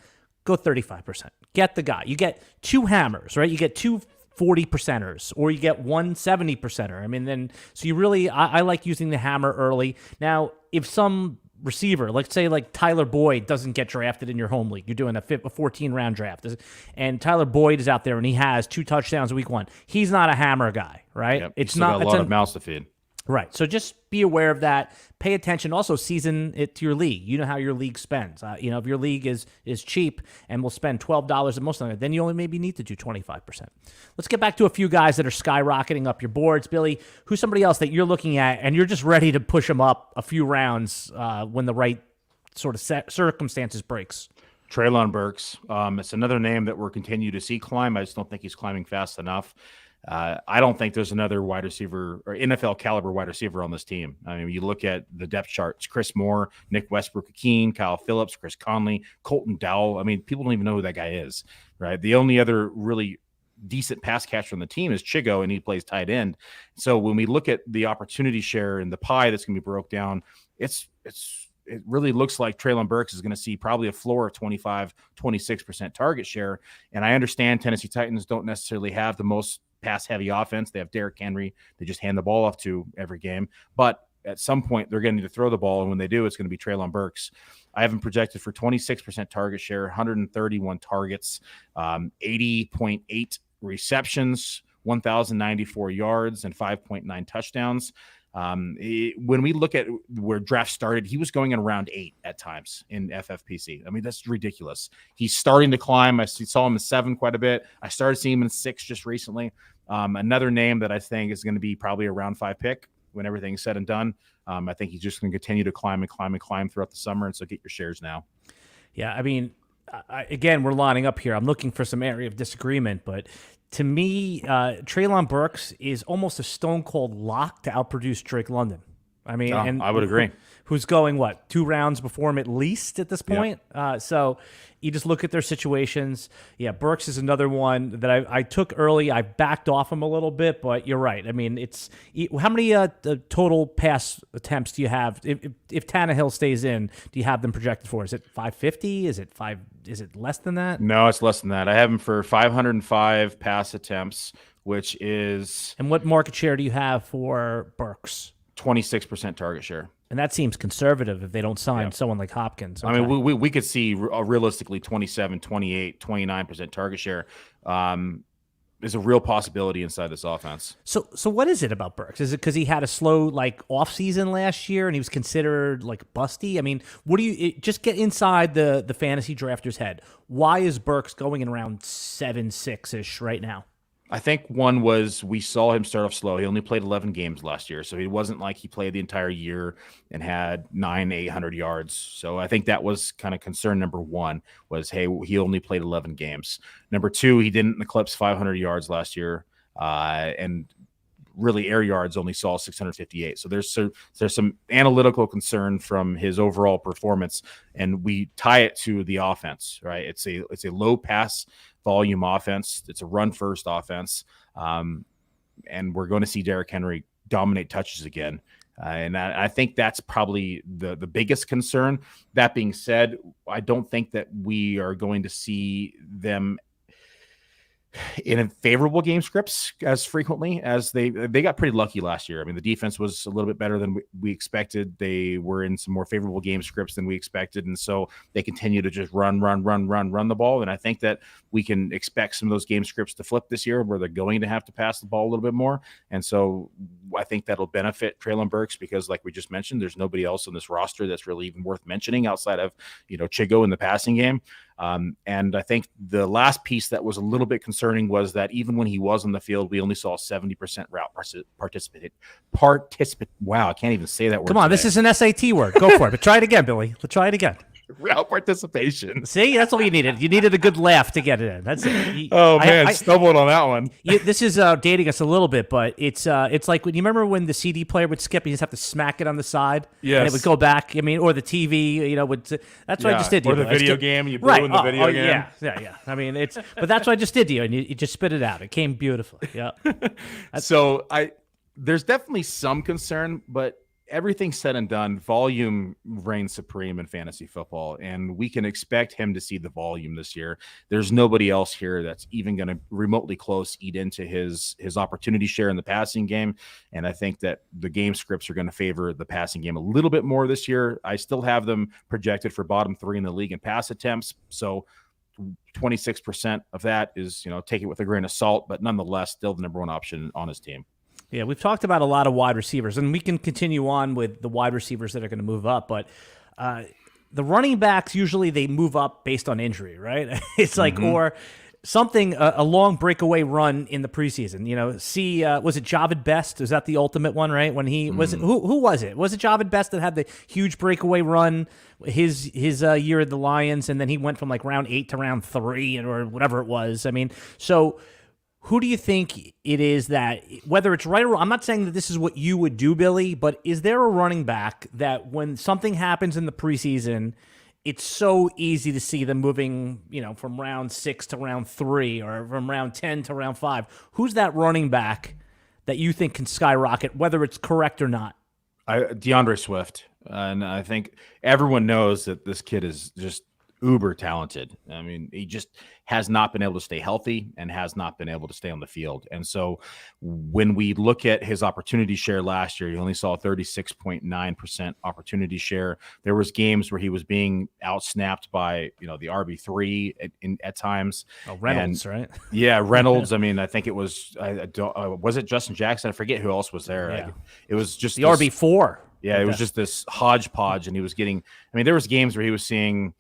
go 35%. Get the guy. You get 2 hammers, right? You get 2 40%ers, or you get 1 70%er. I mean, so you really, I like using the hammer early. Now, if some receiver, let's say Tyler Boyd doesn't get drafted in your home league, you're doing a 14-round draft, and Tyler Boyd is out there and he has 2 touchdowns week 1. He's not a hammer guy, right? Yep. It's not a lot of mouths to feed. Right. So just be aware of that. Pay attention. Also, season it to your league. You know how your league spends. If your league is cheap and will spend $12 at most of it, then you only maybe need to do 25%. Let's get back to a few guys that are skyrocketing up your boards. Billy, who's somebody else that you're looking at and you're just ready to push them up a few rounds when the right sort of circumstances breaks? Treylon Burks. It's another name that we're continue to see climb. I just don't think he's climbing fast enough. I don't think there's another wide receiver or NFL caliber wide receiver on this team. I mean, you look at the depth charts: Chris Moore, Nick Westbrook-Akeen, Kyle Phillips, Chris Conley, Colton Dowell. I mean, people don't even know who that guy is, right? The only other really decent pass catcher on the team is Chigo, and he plays tight end. So when we look at the opportunity share and the pie that's going to be broke down, it really looks like Treylon Burks is going to see probably a floor of 25, 26% target share. And I understand Tennessee Titans don't necessarily have the most pass-heavy offense. They have Derrick Henry. They just hand the ball off to every game. But at some point, they're going to need to throw the ball, and when they do, it's going to be Treylon Burks. I have him projected for 26% target share, 131 targets, 80.8 receptions, 1,094 yards and 5.9 touchdowns. When we look at where draft started, he was going in round 8 at times in FFPC. I mean, that's ridiculous. He's starting to climb. I saw him in 7 quite a bit. I started seeing him in 6 just recently. Another name that I think is going to be probably a round 5 pick when everything's said and done. I think he's just going to continue to climb throughout the summer. And so get your shares now. Yeah, I mean, again, we're lining up here. I'm looking for some area of disagreement, but to me, Treylon Burks is almost a stone cold lock to outproduce Drake London. I mean, and I would agree. Who's going, 2 rounds before him at least at this point? Yep. So you just look at their situations. Yeah, Burks is another one that I took early. I backed off him a little bit, but you're right. I mean, how many total pass attempts do you have? If Tannehill stays in, do you have them projected for? Is it 550? Is it less than that? No, it's less than that. I have him for 505 pass attempts, which is... And what market share do you have for Burks? 26% target share. And that seems conservative if they don't sign someone like Hopkins. Okay. I mean, we could see realistically 27, 28, 29% target share is a real possibility inside this offense. So what is it about Burks? Is it because he had a slow offseason last year and he was considered busty? I mean, just get inside the fantasy drafter's head. Why is Burks going in around 7-6-ish right now? I think one was we saw him start off slow. He only played 11 games last year, so it wasn't like he played the entire year and had 800 yards. So I think that was kind of concern number one was, hey, he only played 11 games. Number two, he didn't eclipse 500 yards last year, and really air yards only saw 658. So there's some analytical concern from his overall performance, and we tie it to the offense, right? It's a low pass volume offense. It's a run first offense. And we're going to see Derrick Henry dominate touches again. And I think that's probably the biggest concern. That being said, I don't think that we are going to see them in favorable game scripts as frequently as they got pretty lucky last year. I mean, the defense was a little bit better than we expected. They were in some more favorable game scripts than we expected. And so they continue to just run the ball. And I think that we can expect some of those game scripts to flip this year where they're going to have to pass the ball a little bit more. And so I think that'll benefit Treylon Burks because like we just mentioned, there's nobody else on this roster that's really even worth mentioning outside of, Chigo in the passing game. And I think the last piece that was a little bit concerning was that even when he was on the field, we only saw 70% route participant. Wow, I can't even say that word. Come on, today. This is an SAT word. Go for it. But try it again, Billy. Let's try it again. Route participation. See, that's all you needed. You needed a good laugh to get it in. That's it. I stumbled on that one. This is dating us a little bit, but it's like when you remember when the CD player would skip, you just have to smack it on the side, and it would go back. I mean, or the TV, that's what I just did to you. Or the video game, you blew in the video game. Yeah. I mean, but that's what I just did to you, and you just spit it out. It came beautifully. Yeah. There's definitely some concern, but everything said and done, volume reigns supreme in fantasy football, and we can expect him to see the volume this year. There's nobody else here that's even going to remotely close eat into his opportunity share in the passing game, and I think that the game scripts are going to favor the passing game a little bit more this year. I still have them projected for bottom 3 in the league in pass attempts, so 26% of that is, take it with a grain of salt, but nonetheless, still the number one option on his team. Yeah, we've talked about a lot of wide receivers, and we can continue on with the wide receivers that are going to move up, but the running backs, usually they move up based on injury, right? It's like, or something, a long breakaway run in the preseason. Was it Javid Best? Was that the ultimate one, right? When he was, who was it? Was it Javid Best that had the huge breakaway run his year at the Lions, and then he went from round 8 to round 3 or whatever it was? I mean, so who do you think it is that, whether it's right or wrong, I'm not saying that this is what you would do, Billy, but is there a running back that when something happens in the preseason, it's so easy to see them moving, from round 6 to round 3 or from round 10 to round 5? Who's that running back that you think can skyrocket, whether it's correct or not? DeAndre Swift. And I think everyone knows that this kid is just uber talented. I mean, he just has not been able to stay healthy and has not been able to stay on the field. And so when we look at his opportunity share last year, he only saw 36.9% opportunity share. There was games where he was being outsnapped by, the RB3 at times. Oh, Reynolds, right? Yeah, Reynolds. I mean, I think it was, was it Justin Jackson? I forget who else was there. Yeah. It was just the RB4. Yeah, it was just this hodgepodge, and he was getting. I mean, there was games where he was seeing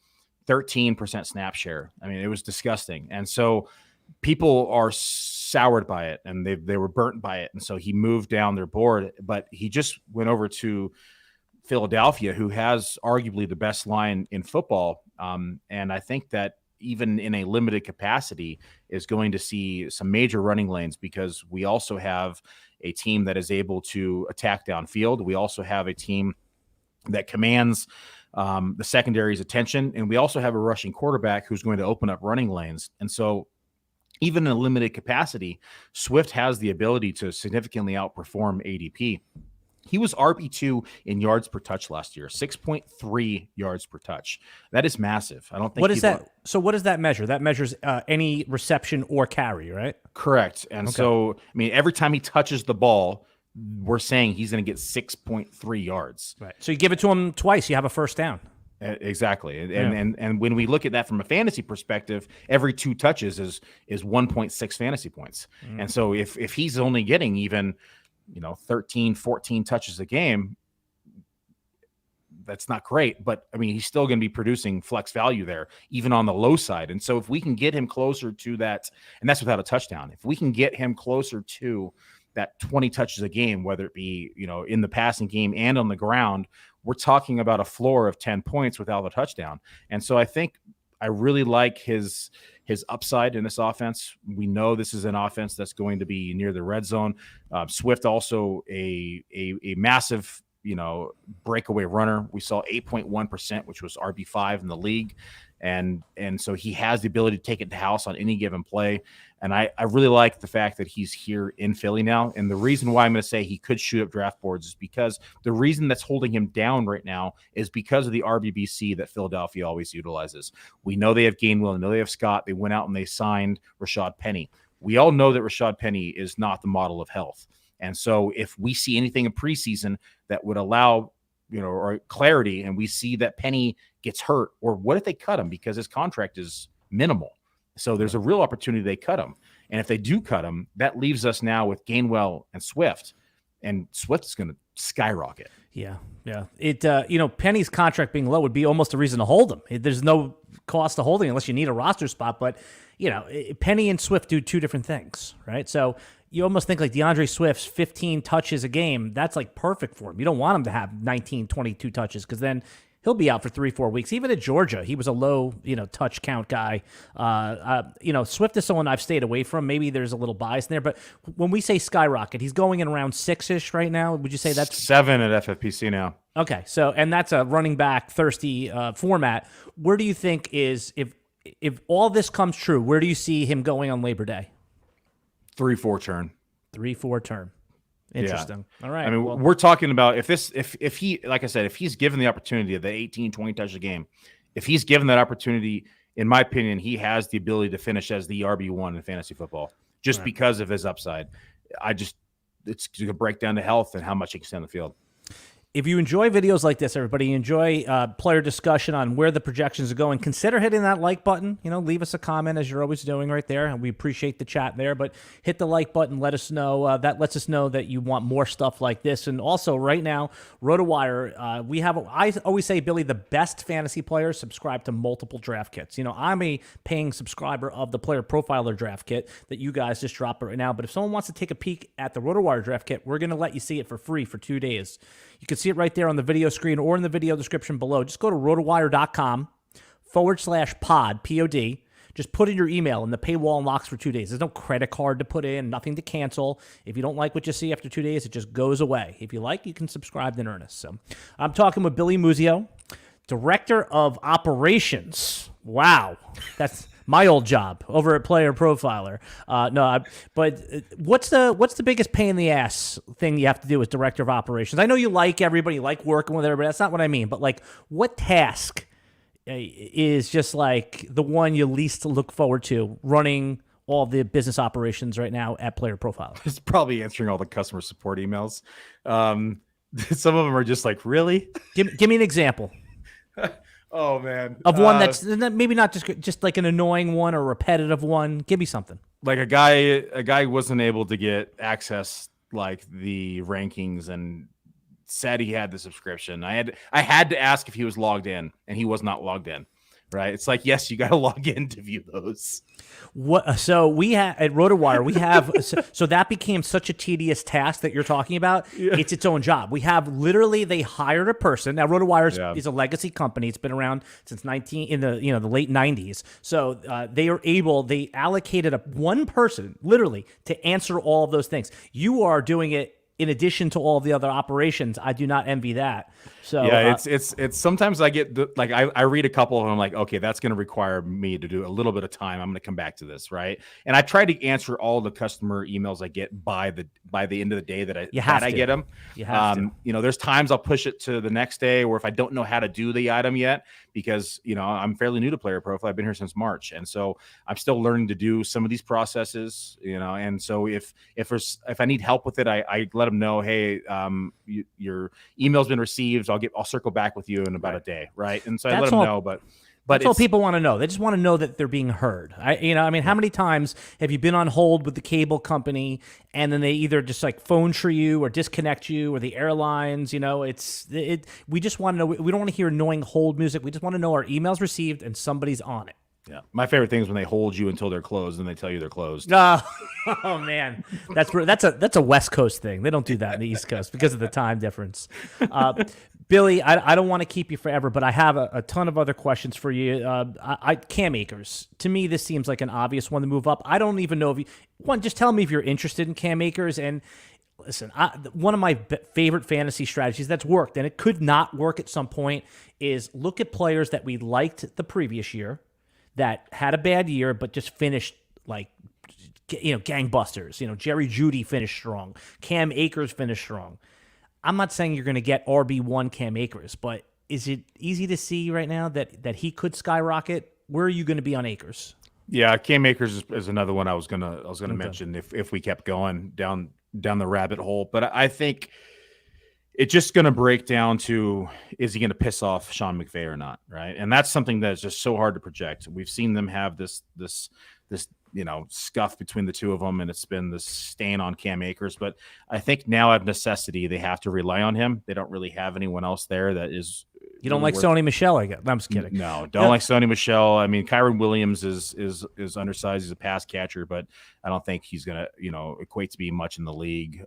13% snap share. I mean, it was disgusting, and so people are soured by it, and they were burnt by it, and so he moved down their board. But he just went over to Philadelphia, who has arguably the best line in football, and I think that even in a limited capacity is going to see some major running lanes, because we also have a team that is able to attack downfield. We also have a team that commands the secondary's attention, and we also have a rushing quarterback who's going to open up running lanes. And so even in a limited capacity, Swift has the ability to significantly outperform ADP. He was RB2 in yards per touch last year, 6.3 yards per touch. That is massive. I don't think. What is that? So what does that measure? That measures any reception or carry, right? Correct. And so, I mean, every time he touches the ball, we're saying he's going to get 6.3 yards. Right. So you give it to him twice, you have a first down. Exactly. And when we look at that from a fantasy perspective, every 2 touches is 1.6 fantasy points. And so if he's only getting even 13, 14 touches a game, that's not great, but I mean, he's still going to be producing flex value there, even on the low side. And so if we can get him closer to that, and that's without a touchdown, if we can get him closer to that 20 touches a game, whether it be, in the passing game and on the ground, we're talking about a floor of 10 points without a touchdown. And so I think I really like his upside in this offense. We know this is an offense that's going to be near the red zone. Swift also a massive, breakaway runner. We saw 8.1%, which was RB5 in the league. And so he has the ability to take it to house on any given play. And I really like the fact that he's here in Philly now. And the reason why I'm going to say he could shoot up draft boards is because the reason that's holding him down right now is because of the RBBC that Philadelphia always utilizes. We know they have Gainwell, we know they have Scott. They went out and they signed Rashad Penny. We all know that Rashad Penny is not the model of health. And so if we see anything in preseason that would allow, or clarity, and we see that Penny gets hurt, or what if they cut him because his contract is minimal? So there's a real opportunity they cut him. And if they do cut him, that leaves us now with Gainwell and Swift. And Swift is going to skyrocket. Yeah. It Penny's contract being low would be almost a reason to hold him. There's no cost to holding unless you need a roster spot. But, Penny and Swift do 2 different things, right? So you almost think like DeAndre Swift's 15 touches a game, that's like perfect for him. You don't want him to have 19, 22 touches because then he'll be out for 3-4 weeks. Even at Georgia, he was a low, touch count guy. Swift is someone I've stayed away from. Maybe there's a little bias in there, but when we say skyrocket, he's going in around 6-ish right now. Would you say that's 7 at FFPC now? Okay, so and that's a running back thirsty format. Where do you think is if all this comes true? Where do you see him going on Labor Day? 3-4 turn. 3-4 turn. Interesting. Yeah. All right. I mean, we're talking about if he, like I said, if he's given the opportunity of the 18, 20 touches a game, if he's given that opportunity, in my opinion, he has the ability to finish as the RB1 in fantasy football just because of his upside. It's going to break down to health and how much he can stay on the field. If you enjoy videos like this, everybody, enjoy player discussion on where the projections are going, consider hitting that like button. Leave us a comment as you're always doing right there, and we appreciate the chat there. But hit the like button. Let us know. That lets us know that you want more stuff like this. And also, right now, RotoWire, I always say, Billy, the best fantasy players subscribe to multiple draft kits. I'm a paying subscriber of the Player Profiler draft kit that you guys just dropped right now. But if someone wants to take a peek at the RotoWire draft kit, we're going to let you see it for free for 2 days. You can see it right there on the video screen or in the video description below. Just go to rotowire.com/pod, P-O-D. Just put in your email and the paywall unlocks for 2 days. There's no credit card to put in, nothing to cancel. If you don't like what you see after 2 days, it just goes away. If you like, you can subscribe in earnest. So I'm talking with Billy Muzio, Director of Operations. Wow. That's my old job over at Player Profiler. But what's the biggest pain in the ass thing you have to do as Director of Operations? I know you like everybody, you like working with everybody. That's not what I mean. But what task is just like the one you least look forward to running all the business operations right now at Player Profiler? It's probably answering all the customer support emails. Some of them are just like, really? Give me an example. Oh man, of one that's maybe not just like an annoying one or repetitive one. Give me something. Like a guy wasn't able to get access like the rankings and said he had the subscription. I had to ask if he was logged in, and he was not logged in. Right? It's like, yes, you got to log in to view those. What? So we have at RotoWire, we have so that became such a tedious task that you're talking about. Yeah. It's its own job. We have literally they hired a person. Now RotoWire is a legacy company. It's been around since the late 90s. So they allocated one person literally to answer all of those things. You are doing it in addition to all the other operations. I do not envy that. So yeah, it's sometimes I get I read a couple of them. I'm like, okay, that's going to require me to do a little bit of time. I'm going to come back to this, right? And I try to answer all the customer emails I get by the end of the day that I get them. You have to. There's times I'll push it to the next day, or if I don't know how to do the item yet, because I'm fairly new to Player Profile. I've been here since March, and so I'm still learning to do some of these processes. And so if I need help with it, I let them know, hey, your email's been received. I'll circle back with you in about a day, right? And so I let them know, but that's all people want to know. They just want to know that they're being heard. How many times have you been on hold with the cable company and then they either just like phone tree you or disconnect you, or the airlines? We just want to know. We don't want to hear annoying hold music. We just want to know our email's received and somebody's on it. Yeah, my favorite thing is when they hold you until they're closed and they tell you they're closed. Oh man, that's a West Coast thing. They don't do that in the East Coast because of the time difference. Billy, I don't want to keep you forever, but I have a ton of other questions for you. Cam Akers, to me, this seems like an obvious one to move up. I don't even know just tell me if you're interested in Cam Akers. And listen, one of my favorite fantasy strategies that's worked, and it could not work at some point, is look at players that we liked the previous year that had a bad year but just finished like gangbusters. Jerry Jeudy finished strong. Cam Akers finished strong. I'm not saying you're going to get RB1 Cam Akers, but is it easy to see right now that he could skyrocket? Where are you going to be on Akers? Yeah, Cam Akers is another one I was gonna mention if we kept going down the rabbit hole. But I think it's just going to break down to, is he going to piss off Sean McVay or not, right? And that's something that's just so hard to project. We've seen them have this scuff between the two of them, and it's been this stain on Cam Akers. But I think now, out of necessity, they have to rely on him. They don't really have anyone else there that is. You don't like Sony Michel, I guess. I'm just kidding. No, don't like Sony Michel. I mean, Kyron Williams is undersized. He's a pass catcher, but I don't think he's gonna equate to be much in the league.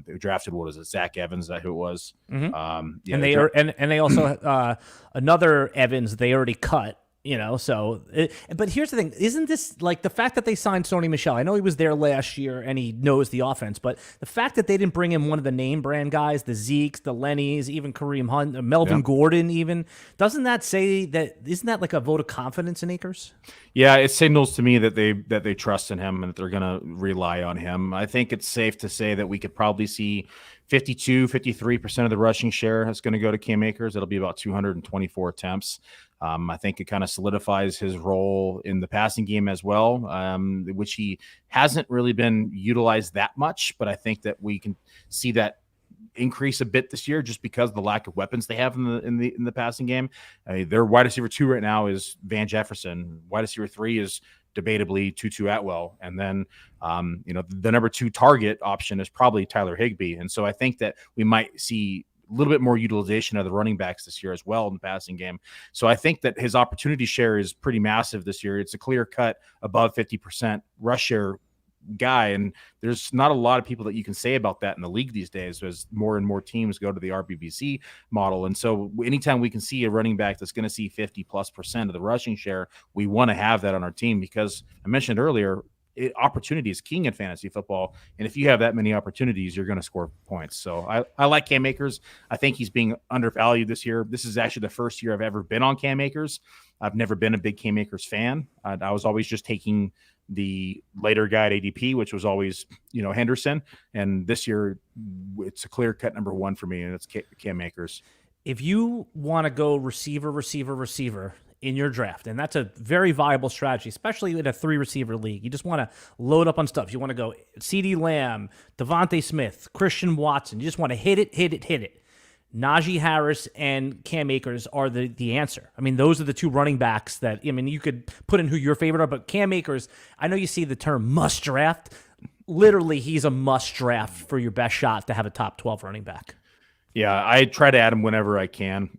They drafted, what is it, Zach Evans? Is that who it was? Mm-hmm. And they also another Evans they already cut. But here's the thing. Isn't this like the fact that they signed Sony Michel? I know he was there last year and he knows the offense, but the fact that they didn't bring in one of the name brand guys, the Zekes, the Lennys, even Kareem Hunt, Melvin Gordon, even, isn't that like a vote of confidence in Akers? Yeah, it signals to me that they trust in him and that they're going to rely on him. I think it's safe to say that we could probably see 53% of the rushing share is going to go to Cam Akers. It'll be about 224 attempts. I think it kind of solidifies his role in the passing game as well, which he hasn't really been utilized that much. But I think that we can see that increase a bit this year just because of the lack of weapons they have in the passing game. Their wide receiver 2 right now is Van Jefferson. Wide receiver 3 is debatably Tutu Atwell. And then, the number 2 target option is probably Tyler Higbee. And so I think that we might see a little bit more utilization of the running backs this year as well in the passing game. So I think that his opportunity share is pretty massive this year. It's a clear cut above 50% rush share guy. And there's not a lot of people that you can say about that in the league these days as more and more teams go to the RBBC model. And so anytime we can see a running back that's going to see 50+% of the rushing share, we want to have that on our team, because I mentioned earlier, opportunity is king in fantasy football. And if you have that many opportunities, you're going to score points. So I like Cam Akers. I think he's being undervalued this year. This is actually the first year I've ever been on Cam Akers. I've never been a big Cam Akers fan. I was always just taking the later guy at ADP, which was always, Henderson. And this year it's a clear cut number 1 for me, and it's Cam Akers. If you want to go receiver, in your draft. And that's a very viable strategy, especially in a 3-receiver league. You just want to load up on stuff. You want to go CeeDee Lamb, Devontae Smith, Christian Watson. You just want to hit it. Najee Harris and Cam Akers are the answer. I mean, those are the 2 running backs that, I mean, you could put in who your favorite are, but Cam Akers, I know you see the term must draft. Literally, he's a must draft for your best shot to have a top 12 running back. Yeah, I try to add him whenever I can.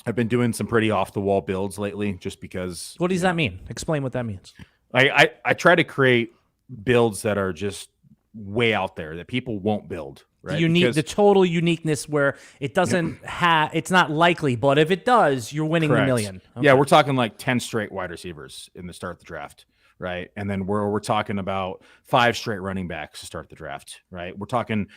I've been doing some pretty off-the-wall builds lately just because. What does that mean? Explain what that means. I try to create builds that are just way out there that people won't build. Right? The total uniqueness where it doesn't it's not likely, but if it does, you're winning the million. Okay. Yeah, we're talking like 10 straight wide receivers in the start of the draft, right? And then we're talking about 5 straight running backs to start the draft, right? We're talking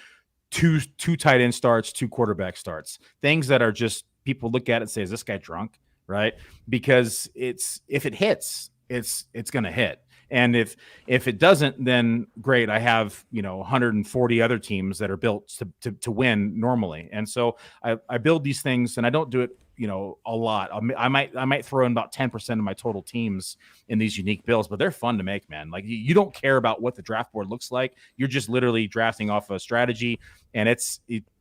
two tight end starts, 2 quarterback starts, things that are just people look at it and say, is this guy drunk? Right? Because if it hits, it's going to hit. And if it doesn't, then great. I have 140 other teams that are built to win normally, and so I build these things, and I don't do it a lot. I might throw in about 10% of my total teams in these unique builds, but they're fun to make, man. Like you don't care about what the draft board looks like. You're just literally drafting off a strategy, and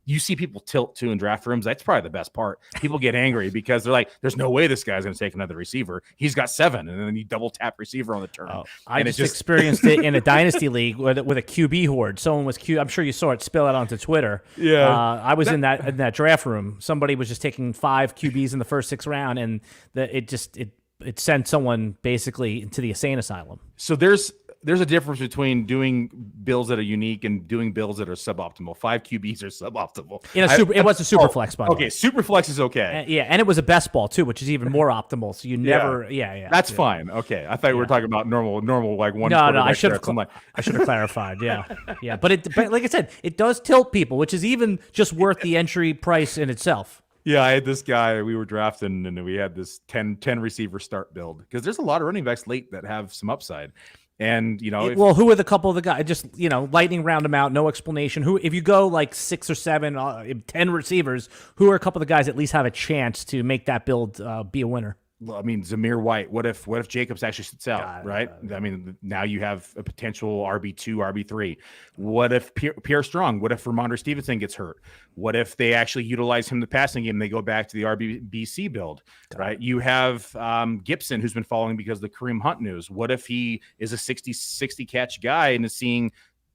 you see people tilt too in draft rooms. That's probably the best part. People get angry because they're like, there's no way this guy's going to take another receiver. He's got 7, and then you double tap receiver on the turn. I just experienced it in a dynasty league with a QB horde. Someone was I'm sure you saw it spill out onto Twitter. Yeah, I was in that draft room. Somebody was just taking 5 QBs in the first 6 round, and it sent someone basically into the insane asylum. So there's a difference between doing builds that are unique and doing builds that are suboptimal. 5 QBs are suboptimal. It was a super flex, by the way. Okay, super flex is okay. And it was a best ball too, which is even more optimal. So you never, That's fine. Okay, I thought we were talking about normal like one. No, I should have clarified. Yeah, but like I said, it does tilt people, which is even just worth the entry price in itself. Yeah, I had this guy we were drafting, and we had this 10 receiver start build because there's a lot of running backs late that have some upside. And who are the couple of the guys? Just lightning round them out, no explanation. Who, if you go like 6 or 7, 10 receivers, who are a couple of the guys that at least have a chance to make that build be a winner? Well, I mean, Zamir White. What if Jacobs actually sits out? Right? I mean, now you have a potential RB2, RB3. What if Pierre Strong? What if Ramondre Stevenson gets hurt? What if they actually utilize him in the passing game and they go back to the RBC build? Right? You have Gibson, who's been following because of the Kareem Hunt news. What if he is a 60 catch guy and is seeing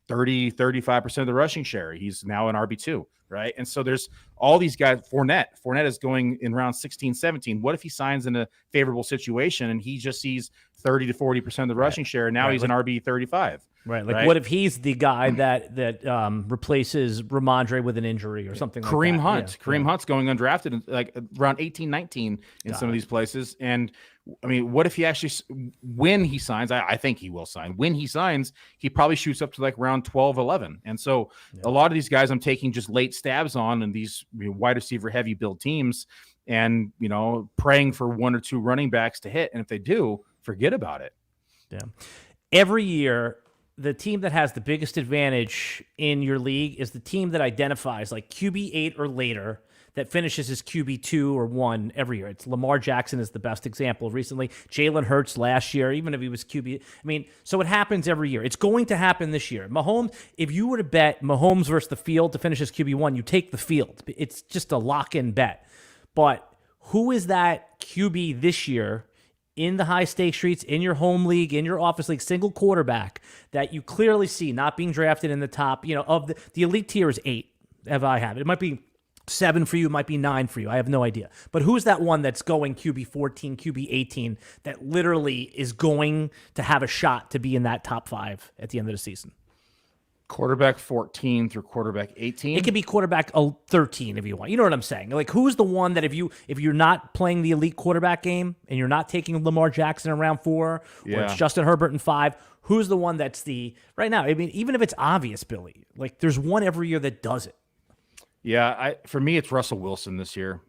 35% of the rushing share? He's now an RB2. Right. And so there's all these guys. Fournette is going in round 16, 17. What if he signs in a favorable situation and he just sees 30 to 40% of the rushing share? And now he's an RB 35. Right. Like what if he's the guy that replaces Ramondre with an injury or something like that? Kareem Hunt. Yeah. Kareem Hunt's going undrafted like around 18, 19 in some of these places. And I mean, what if he actually, when he signs, I think he will sign. When he signs, he probably shoots up to like round 12, 11. And so a lot of these guys I'm taking just late stabs on in these wide receiver heavy build teams and, praying for 1 or 2 running backs to hit. And if they do, forget about it. Yeah. Every year, the team that has the biggest advantage in your league is the team that identifies like QB8 or later that finishes as QB2 or 1 every year. It's Lamar Jackson is the best example recently. Jalen Hurts last year, even if he was QB. I mean, so it happens every year. It's going to happen this year. Mahomes, if you were to bet Mahomes versus the field to finish as QB1, you take the field. It's just a lock-in bet. But who is that QB this year in the high-stakes streets, in your home league, in your office league, single quarterback that you clearly see not being drafted in the top, of the elite tier is 8, if I have it. It might be 7 for you, it might be 9 for you. I have no idea. But who's that one that's going QB 14, QB 18 that literally is going to have a shot to be in that top 5 at the end of the season? Quarterback 14 through quarterback 18. It could be quarterback 13 if you want. You know what I'm saying? Like, who's the one that if you're not playing the elite quarterback game and you're not taking Lamar Jackson in round 4 or it's Justin Herbert in 5, who's the one that's right now? I mean, even if it's obvious, Billy, like there's one every year that does it. Yeah, for me, it's Russell Wilson this year.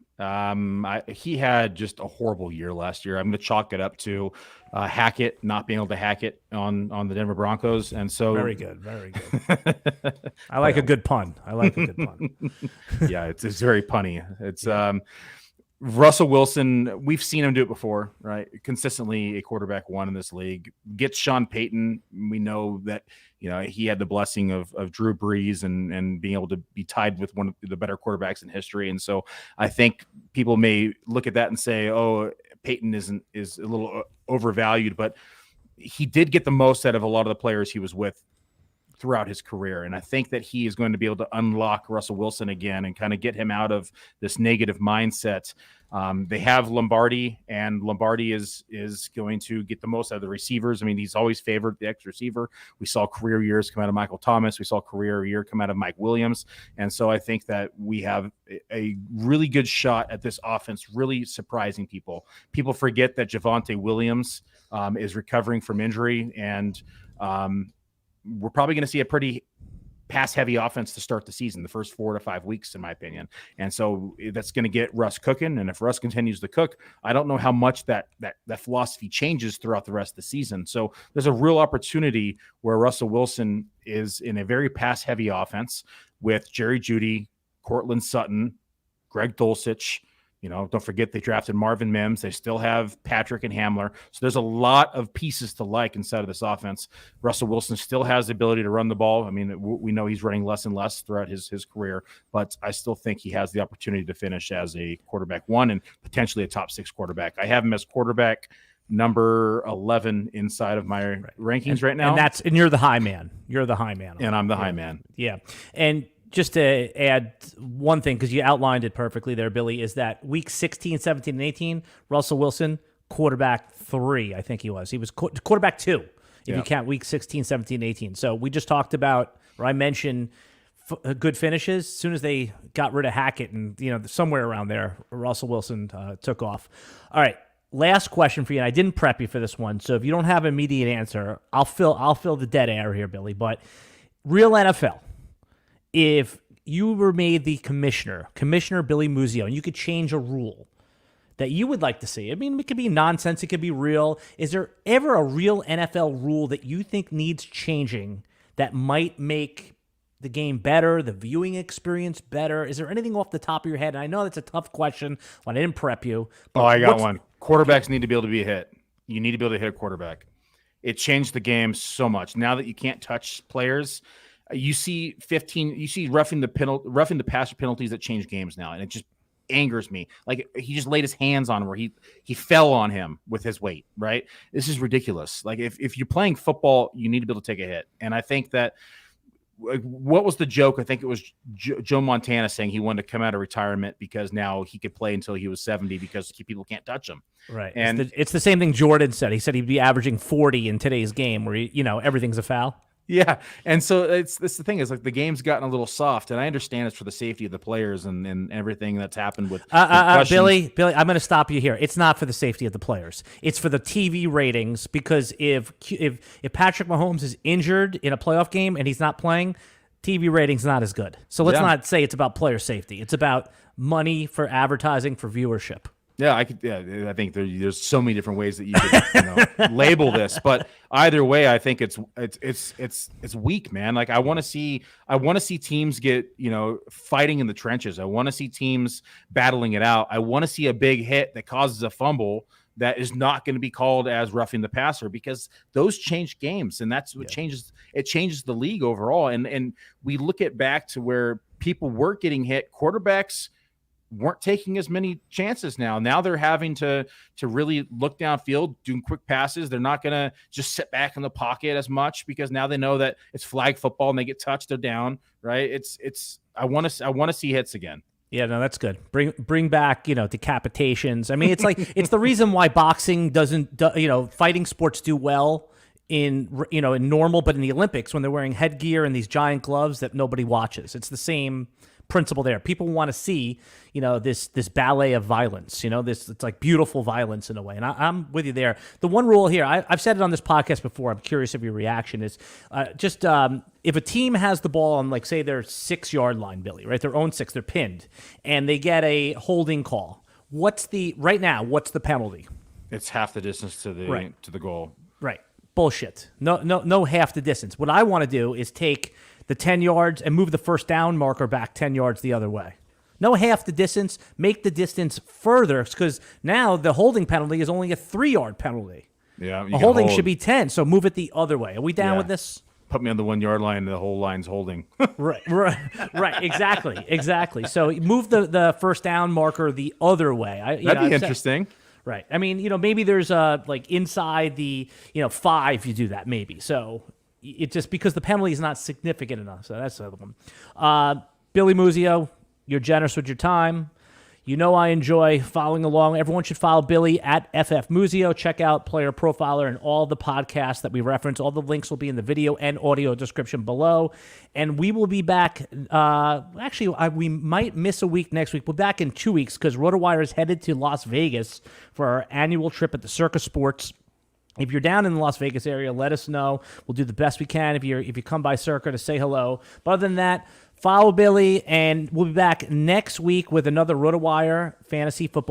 He had just a horrible year last year. I'm going to chalk it up to Hackett not being able to hack it on the Denver Broncos, and so very good. I like a good pun. Yeah, it's very punny. It's Russell Wilson, we've seen him do it before, right? Consistently a quarterback one in this league. Gets Sean Payton. We know that, he had the blessing of Drew Brees and being able to be tied with one of the better quarterbacks in history. And so I think people may look at that and say, oh, Payton is a little overvalued, but he did get the most out of a lot of the players he was with throughout his career. And I think that he is going to be able to unlock Russell Wilson again and kind of get him out of this negative mindset. They have Lombardi, and Lombardi is going to get the most out of the receivers. I mean, he's always favored the ex receiver. We saw career years come out of Michael Thomas. We saw career year come out of Mike Williams. And so I think that we have a really good shot at this offense, really surprising people. People forget that Javonte Williams is recovering from injury, and we're probably going to see a pretty pass-heavy offense to start the season, the first 4 to 5 weeks, in my opinion. And so that's going to get Russ cooking. And if Russ continues to cook, I don't know how much that philosophy changes throughout the rest of the season. So there's a real opportunity where Russell Wilson is in a very pass-heavy offense with Jerry Jeudy, Cortland Sutton, Greg Dulcich. Don't forget they drafted Marvin Mims. They still have Patrick and Hamler. So there's a lot of pieces to like inside of this offense. Russell Wilson still has the ability to run the ball. I mean, we know he's running less and less throughout his career, but I still think he has the opportunity to finish as a quarterback one and potentially a top 6 quarterback. I have him as quarterback number 11 inside of my rankings right now. And you're the high man. You're the high man. And I'm the high man. Yeah. And just to add one thing, because you outlined it perfectly there, Billy, is that week 16, 17, and 18, Russell Wilson, quarterback 3, I think he was. He was quarterback 2, if you count week 16, 17, 18. So we just talked about, or I mentioned good finishes. As soon as they got rid of Hackett and, somewhere around there, Russell Wilson took off. All right. Last question for you, and I didn't prep you for this one, so if you don't have an immediate answer, I'll fill the dead air here, Billy. But real NFL, if you were made the Commissioner Billy Muzio, and you could change a rule that you would like to see, I mean, it could be nonsense, it could be real. Is there ever a real NFL rule that you think needs changing that might make the game better, the viewing experience better? Is there anything off the top of your head? And I know that's a tough question when I didn't prep you. Oh, I got one. Quarterbacks need to be able to be hit. You need to be able to hit a quarterback. It changed the game so much. Now that you can't touch players, you see roughing the passer penalties that change games now, and it just angers me. Like, he just laid his hands on him where he fell on him with his weight, right? This is ridiculous. Like, if you're playing football, you need to be able to take a hit. And I think that, what was the joke? I think it was Joe Montana saying he wanted to come out of retirement because now he could play until he was 70 because people can't touch him. Right. And it's the same thing Jordan said. He said he'd be averaging 40 in today's game where, everything's a foul. Yeah. And so it's the thing is, like, the game's gotten a little soft, and I understand it's for the safety of the players and everything that's happened with Billy, I'm going to stop you here. It's not for the safety of the players. It's for the TV ratings, because if Patrick Mahomes is injured in a playoff game and he's not playing, TV ratings not as good. So let's not say it's about player safety. It's about money for advertising, for viewership. Yeah, I think there's so many different ways that you could label this, but either way, I think it's weak, man. Like, I want to see teams get fighting in the trenches. I want to see teams battling it out. I want to see a big hit that causes a fumble that is not going to be called as roughing the passer, because those change games, and that's what changes. It changes the league overall, and we look back to where people were getting hit. Quarterbacks weren't taking as many chances now. Now they're having to really look downfield, doing quick passes. They're not going to just sit back in the pocket as much, because now they know that it's flag football and they get touched, they're down, right? I want to see hits again. Yeah, no, that's good. Bring back, decapitations. I mean, it's like, it's the reason why boxing doesn't, fighting sports do well in normal, but in the Olympics, when they're wearing headgear and these giant gloves that nobody watches. It's the same principle there. People want to see, this ballet of violence, it's like beautiful violence in a way. And I'm with you there. The one rule here, I've said it on this podcast before, I'm curious of your reaction, is if a team has the ball on, like, say, their 6-yard line, Billy, right? Their own 6, they're pinned, and they get a holding call. What's the penalty? It's half the distance to the goal. Right. Bullshit. No half the distance. What I want to do is take the 10 yards and move the first down marker back 10 yards the other way. No half the distance. Make the distance further, because now the holding penalty is only a 3-yard penalty. Yeah, a holding should be 10, so move it the other way. Are we down with this? Put me on the 1-yard line, and the whole line's holding. right, exactly. So move the first down marker the other way. That'd be interesting. Right. I mean, maybe there's like inside the 5 you do that maybe. So it just because the penalty is not significant enough. So that's the other one. Billy Muzio, you're generous with your time. I enjoy following along. Everyone should follow Billy at FF Muzio. Check out Player Profiler and all the podcasts that we reference. All the links will be in the video and audio description below. And we will be back. We might miss a week next week. We're back in 2 weeks because RotoWire is headed to Las Vegas for our annual trip at the Circus Sports. If you're down in the Las Vegas area, let us know. We'll do the best we can if you come by Circa to say hello. But other than that, follow Billy, and we'll be back next week with another RotoWire Fantasy Football